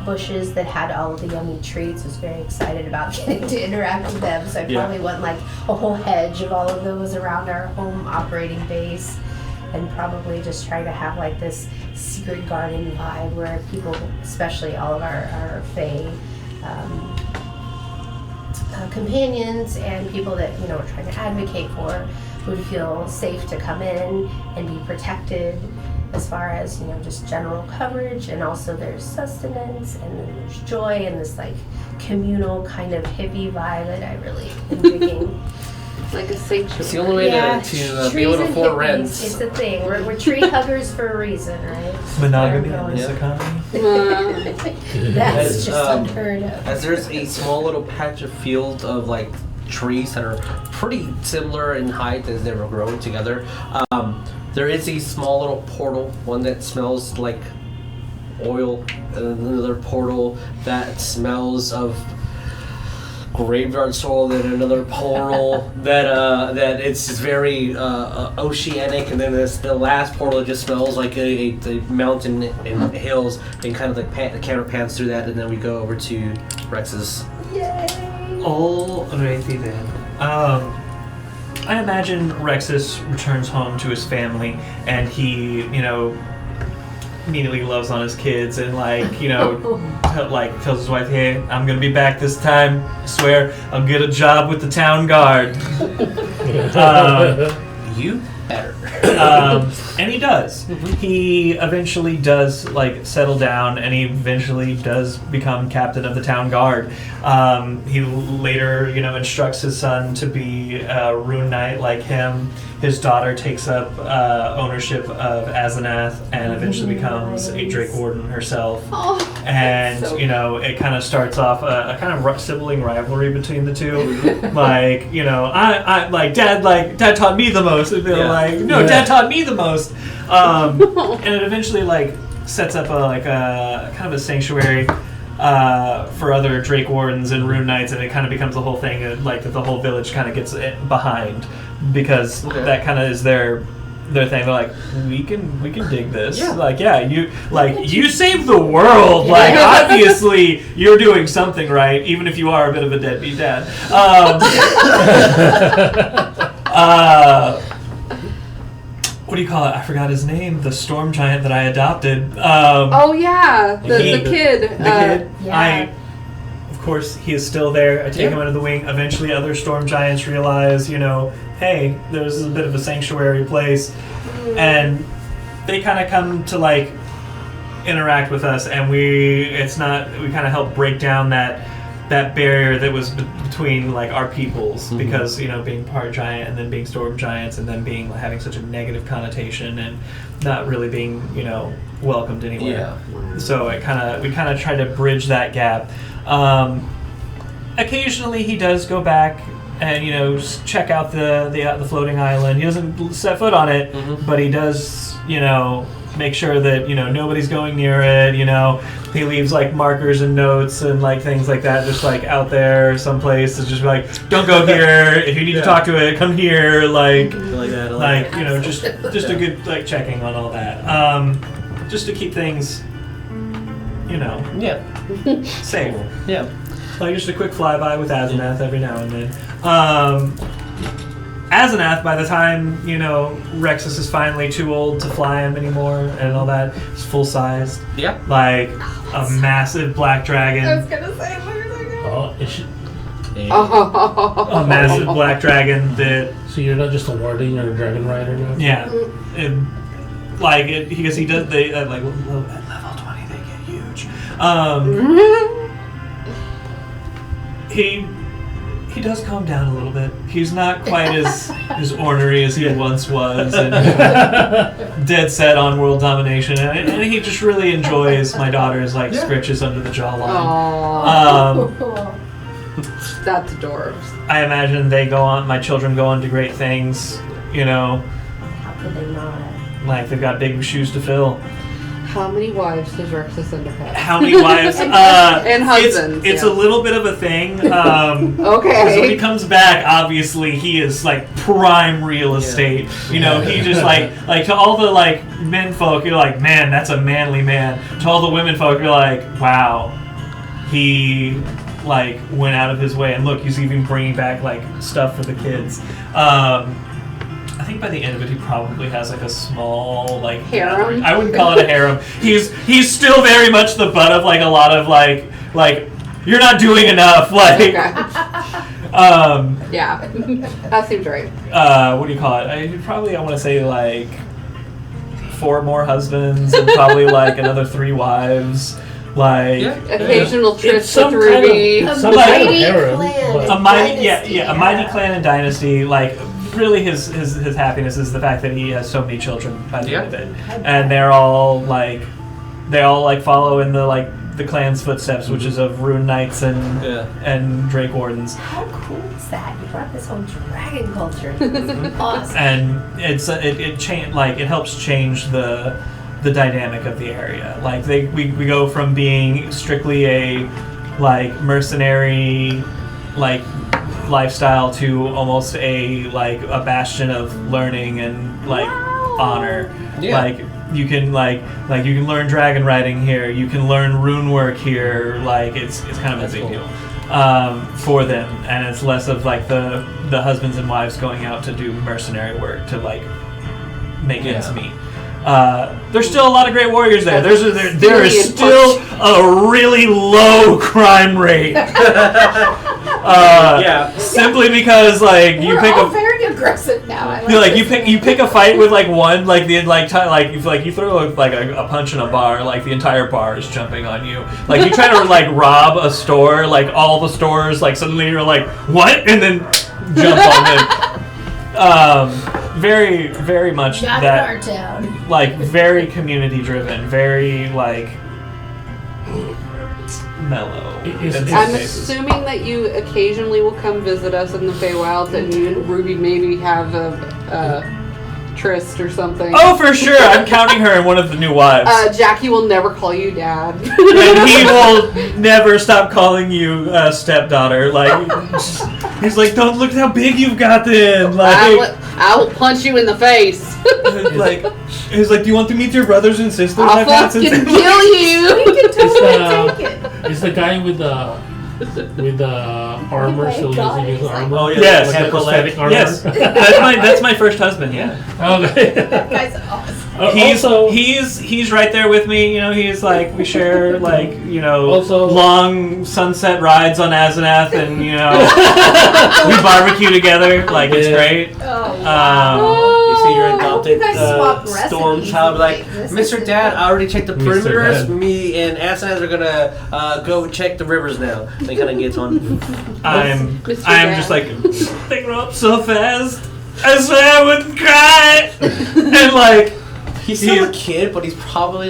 bushes that had all of the yummy treats. I was very excited about getting to interact with them. So I probably want like a whole hedge of all of those around our home operating base, and probably just try to have like this secret garden vibe where people, especially all of our Fae companions and people that we're trying to advocate for, would feel safe to come in and be protected as far as just general coverage, and also there's sustenance, and then there's joy, and this like communal kind of hippie vibe that I really am digging. Like a sanctuary. It's the only way to be able to afford rents. It's the thing. We're tree huggers for a reason, right? Monogamy Where I'm in this going. economy. That's As, just unheard of. As there's a small little patch of field of like trees that are pretty similar in height as they were growing together. There is a small little portal, one that smells like oil, and another portal that smells of graveyard soil, and another portal that it's very oceanic, and then the last portal just smells like a mountain and hills, and kind of like the camera pans through that, and then we go over to Rex's. Yay! Alrighty then. I imagine Rexis returns home to his family, and he, immediately loves on his kids, and tells his wife, "Hey, I'm gonna be back this time. I swear, I'll get a job with the town guard." You better. And he does. He eventually does settle down, and he eventually does become captain of the town guard. He later, instructs his son to be a Rune Knight like him. His daughter takes up ownership of Asenath and eventually becomes a Drake Warden herself. Oh, And so it kind of starts off a kind of sibling rivalry between the two. Dad taught me the most. And they're like, no, Yeah. Dad taught me the most. And it eventually sets up a kind of a sanctuary for other Drake Wardens and Rune Knights, and it kind of becomes the whole thing that the whole village kind of gets behind, because that kind of is their thing. They're like, we can dig this. Yeah. You saved the world. Obviously you're doing something right, even if you are a bit of a deadbeat dad. What do you call it? I forgot his name. The storm giant that I adopted. oh yeah, the kid. The kid. Yeah. Of course, he is still there. I take him under the wing. Eventually, other storm giants realize, hey, there's a bit of a sanctuary place, and they kind of come to interact with us, and we kind of help break down that barrier that was between our peoples, because being part giant and then being storm giants and then having such a negative connotation and not really being welcomed anywhere. Yeah. So we kind of try to bridge that gap. Occasionally he does go back and check out the floating island. He doesn't set foot on it, but he does make sure that nobody's going near it. He leaves markers and notes and things like that, just out there someplace. It's just don't go here. If you need to talk to it, come here. Like that. Just a good checking on all that. Just to keep things safe. Yeah. Just a quick flyby with Asenath every now and then. Asenath, by the time, Rexis is finally too old to fly him anymore and all that, is full-sized. Yeah. A massive black dragon. I was gonna say, where did I go? Oh, is she, A massive black dragon that... so you're not just a warding, you're a dragon rider now? Yeah. Because he does... They, at level 20, they get huge. He does calm down a little bit. He's not quite as ornery as he once was, and dead set on world domination. And he just really enjoys my daughter's scritches under the jawline. That's adorable. I imagine my children go on to great things. How could they not? They've got big shoes to fill. How many wives does Rexis end up having? How many wives? And husbands. It's a little bit of a thing. Okay. Because when he comes back, obviously he is prime real estate. He just to all the men folk, you're like, man, that's a manly man. To all the women folk, you're like, wow, he went out of his way. And look, he's even bringing back stuff for the kids. I think by the end of it, he probably has a small harem. I wouldn't call it a harem. He's still very much the butt of a lot of you're not doing enough. Okay. Yeah, that seems right. What do you call it? I want to say 4 more husbands and probably another 3 wives. Like occasional trips It's some with kind of- Ruby. it's some kind of mighty harem, clan. but- a mighty, Dynasty, a mighty clan and dynasty. Like really, his happiness is the fact that he has so many children by the end of it, and they all follow in the clan's footsteps, which is of Rune Knights and Drake Wardens. How cool is that? You brought this whole dragon culture. It's awesome. And it helps change the dynamic of the area. Like we go from being strictly a mercenary lifestyle to almost a bastion of learning and honor. Yeah. Like you can you can learn dragon riding here. You can learn rune work here. It's kind of a big deal for them, and it's less of the husbands and wives going out to do mercenary work to make ends meet. There's still a lot of great warriors there. There is still a really low crime rate. Simply because We're all very aggressive now. I you pick a fight with one you throw a punch in a bar, the entire bar is jumping on you. You try to rob a store, all the stores suddenly you're what, and then jump on them. Very, very much not that, in our town. Very community driven, very mellow. I'm assuming that you occasionally will come visit us in the Feywilds, and you and Ruby maybe have a tryst or something. Oh, for sure! I'm counting her in one of the new wives. Jackie will never call you dad. And he will never stop calling you stepdaughter. He's don't look how big you've gotten. I will punch you in the face. He's do you want to meet your brothers and sisters? I'll fucking kill you. We can totally take it. Is the guy with the armor still using his armor? Oh, yeah. Yes. Like a prosthetic armor? Yes. That's my first husband. Yeah. Okay. That guy's awesome. He's right there with me. He's we share Also- long sunset rides on Asenath, and we barbecue together. It's great. Oh, wow. You see your adopted you guys swap storm recipes. child, This Mr. is Dad, I already checked the Mr. perimeters. Dad. Me and Asanaz are gonna go check the rivers now. They kind of gets on. I'm Mr. just Dad. they grow up so fast. I swear I wouldn't cry. And He's still a kid, but he's probably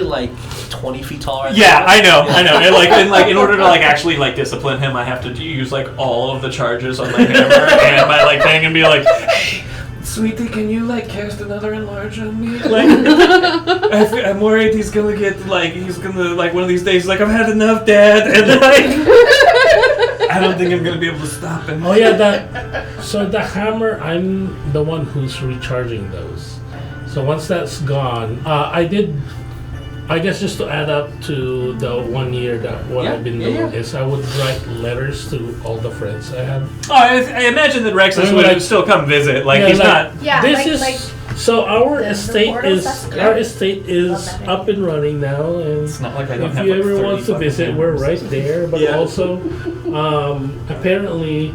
20 feet tall right yeah, now. I know. And in order to actually discipline him, I have to use all of the charges on my hammer and my thing, and be hey, sweetie, can you cast another enlarge on me? I'm worried he's gonna get one of these days I've had enough, Dad, and I don't think I'm gonna be able to stop him. Oh yeah, so the hammer, I'm the one who's recharging those. So once that's gone, I guess just to add up to the 1 year that I've been doing is I would write letters to all the friends I have. Oh, I imagine that Rexis would still come visit. He's not. Yeah, So our the estate portals, is that's great. our estate is Love that up and running now, and It's not like I don't if have you ever want to 30 visit, fucking we're hammers. right there. But Yeah. also, apparently,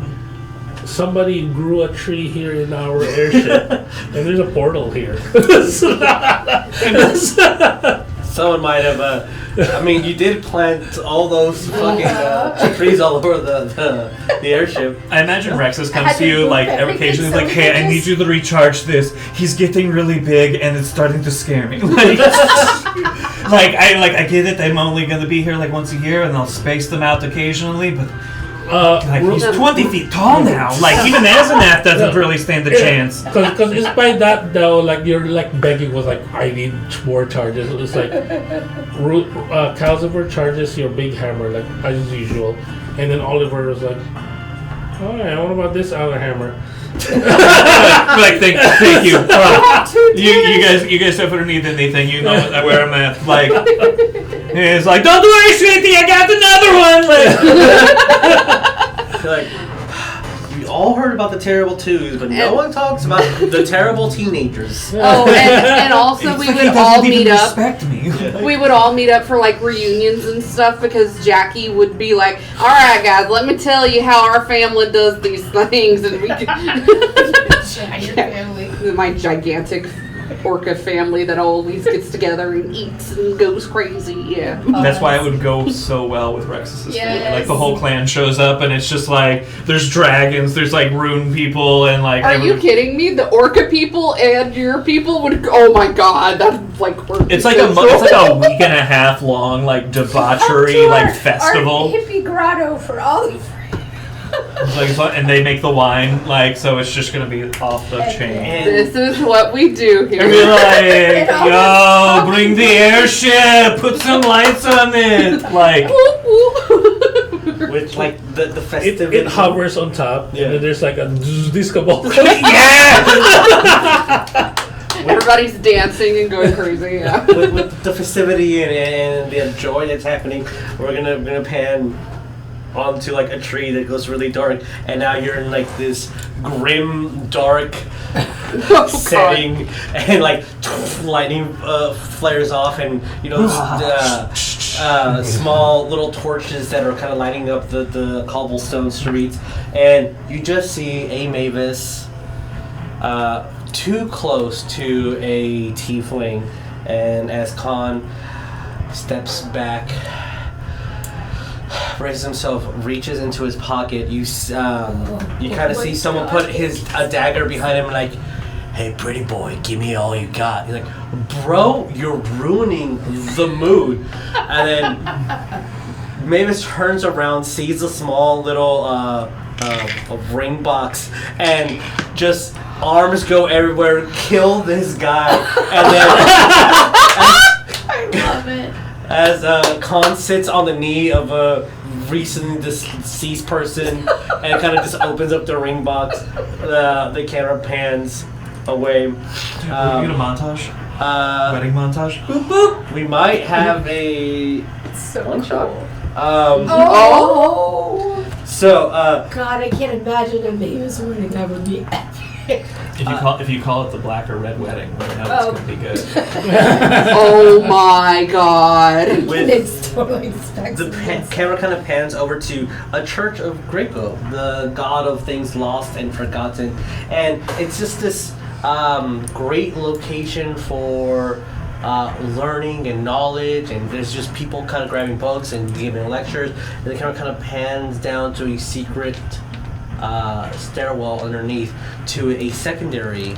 somebody grew a tree here in our airship, and there's a portal here. Someone might have. You did plant all those fucking trees all over the airship. I imagine Rexis I comes had to to you move every everything occasion. He's so hey, I just- need you to recharge this. He's getting really big and it's starting to scare me. I get it. I'm only gonna be here once a year, and I'll space them out occasionally. But he's 20 feet tall now. Even Asenath doesn't really stand a chance. Because it's by that though, you're begging was I need more charges. It was Calcifer charges your big hammer as usual, and then Oliver was alright, what about this other hammer? Thank you. You guys don't need anything. You know where I'm at. He's don't worry, sweetie, I got another one. We all heard about the terrible twos, but no one talks about the terrible teenagers. Oh, and also we would all meet up. Respect me. We would all meet up for reunions and stuff, because Jackie would be all right guys, let me tell you how our family does these things, and we could Your family. my gigantic orca family that always gets together and eats and goes crazy. Yeah. That's why it would go so well with Rexis' family. Like the whole clan shows up and it's just like there's dragons, there's like Rune people and like. Are you kidding me? The orca people and your people would. Oh my god, that's like. It's like a week and a half long like debauchery like festival. Our hippie grotto for all the and they make the wine like so it's just gonna be off the chain. This is what we do here. And be like, yo, bring the airship, put some lights on it, like. With like the festive. It hovers on top, and then there's like a disco ball. Yeah. Everybody's dancing and going crazy. Yeah. with the festivity and the joy that's happening, we're gonna pan onto like a tree that goes really dark, and now you're in like this grim, dark setting, and like lightning flares off, and you know small little torches that are kind of lighting up the cobblestone streets, and you just see a Maevis too close to a tiefling, and as Khan steps back, raises himself, reaches into his pocket, you kind of see someone put a dagger behind him, like, hey, pretty boy, give me all you got. He's like, bro, you're ruining the mood. And then Maevis turns around, sees a small little ring box, and just arms go everywhere, kill this guy, and then I love it. as Khan sits on the knee of a recently deceased person and kind of just opens up the ring box, the camera pans away. Dude, we get a montage? Wedding montage? Boop, boop. We might have a So one shot. So God, I can't imagine a Maevis wedding. That would be epic. If you call it the black or red wedding, then I know it's gonna be good. Oh my god. It's totally the camera kind of pans over to a church of Greco, the god of things lost and forgotten, and it's just this great location for learning and knowledge, and there's just people kind of grabbing books and giving lectures, and the camera kind of pans down to a secret stairwell underneath to a secondary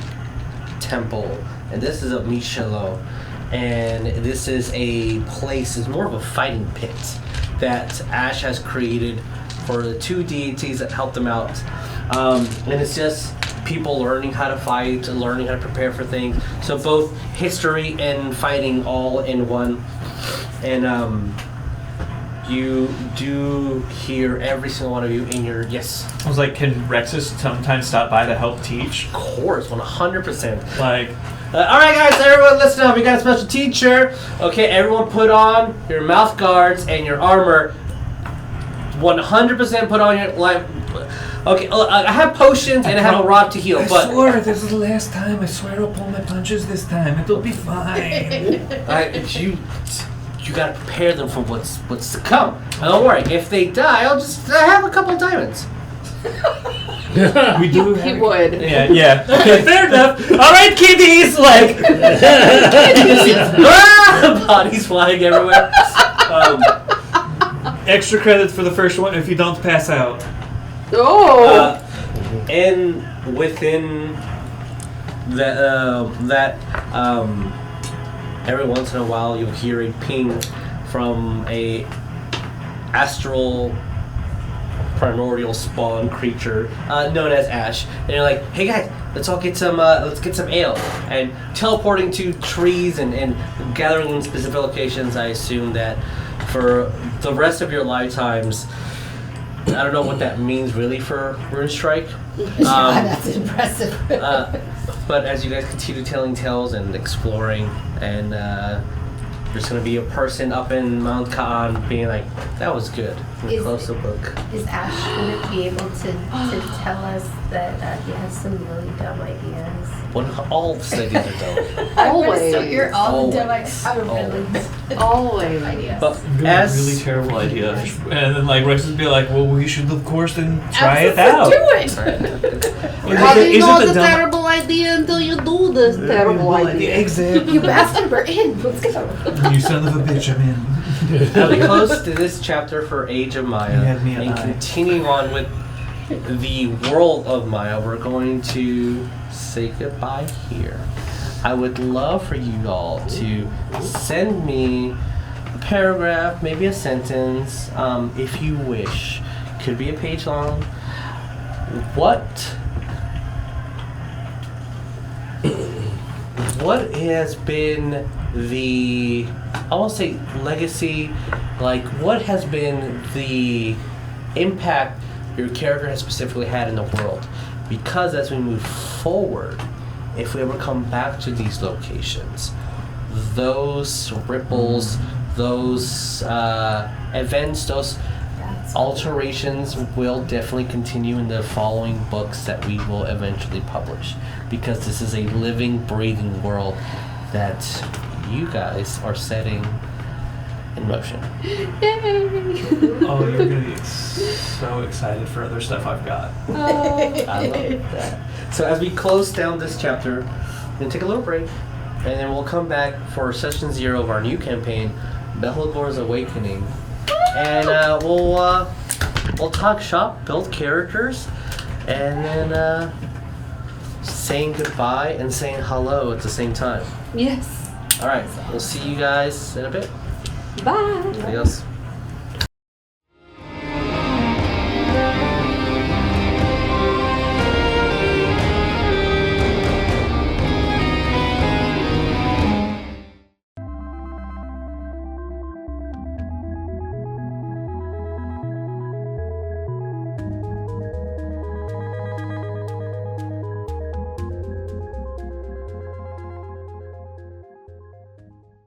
temple, and this is a Michelot, and this is a place, it's more of a fighting pit that Ash has created for the two deities that helped them out, and it's just people learning how to fight, learning how to prepare for things, so both history and fighting all in one, and you do hear every single one of you in your yes. I was like, can Rexis sometimes stop by to help teach? Of course, 100%. Like, all right, guys, everyone, listen up. We got a special teacher. Okay, everyone, put on your mouth guards and your armor. 100% put on your life. Okay, I have potions and I have a rock to heal, but I swear this is the last time. I swear I'll pull my punches this time. It'll be fine. You gotta prepare them for what's to come. And don't worry, if they die, I have a couple of diamonds. We do. He would. Yeah. Okay, fair enough. All right, kiddies. Like, bodies flying everywhere. Extra credits for the first one if you don't pass out. Oh. And within that every once in a while you'll hear a ping from a astral primordial spawn creature known as Ash, and you're like, hey guys, let's get some ale, and teleporting to trees and gathering in specific locations. I assume that for the rest of your lifetimes, I don't know what that means really for Rune Strike. That's impressive. But as you guys continue telling tales and exploring, and there's going to be a person up in Mount Ka'an being like, that was good. We close the book. Is Ash going to be able to tell us that he has some really dumb ideas. When all the ideas are done. I'm gonna Always. still hear all the dumb Always. ideas. I really Always. ideas. But Really, as really terrible idea. And then like Rex would be like, well, we should of course then try it Absolutely out. do it. How do you know Is it it's the a dumb- terrible idea until you do this terrible idea? Exactly. You bastard, we're in. Let's go. You son of a bitch, I'm in. As we close to this chapter for Age of Maya You had me at and eye. continuing on with the world of Maya, we're going to say goodbye here. I would love for you all to send me a paragraph, maybe a sentence, if you wish. Could be a page long. What has been the, I won't say legacy, like what has been the impact your character has specifically had in the world? Because as we move forward, if we ever come back to these locations, those ripples, those events, those alterations will definitely continue in the following books that we will eventually publish, because this is a living, breathing world that you guys are setting in motion. Oh, you're gonna be so excited for other stuff I've got. I love that. So as we close down this chapter, we're gonna take a little break, and then we'll come back for session 0 of our new campaign, Be'lakor's Awakening, and we'll talk shop, build characters, and then saying goodbye and saying hello at the same time. Yes. All right, we'll see you guys in a bit. Bye. Adios.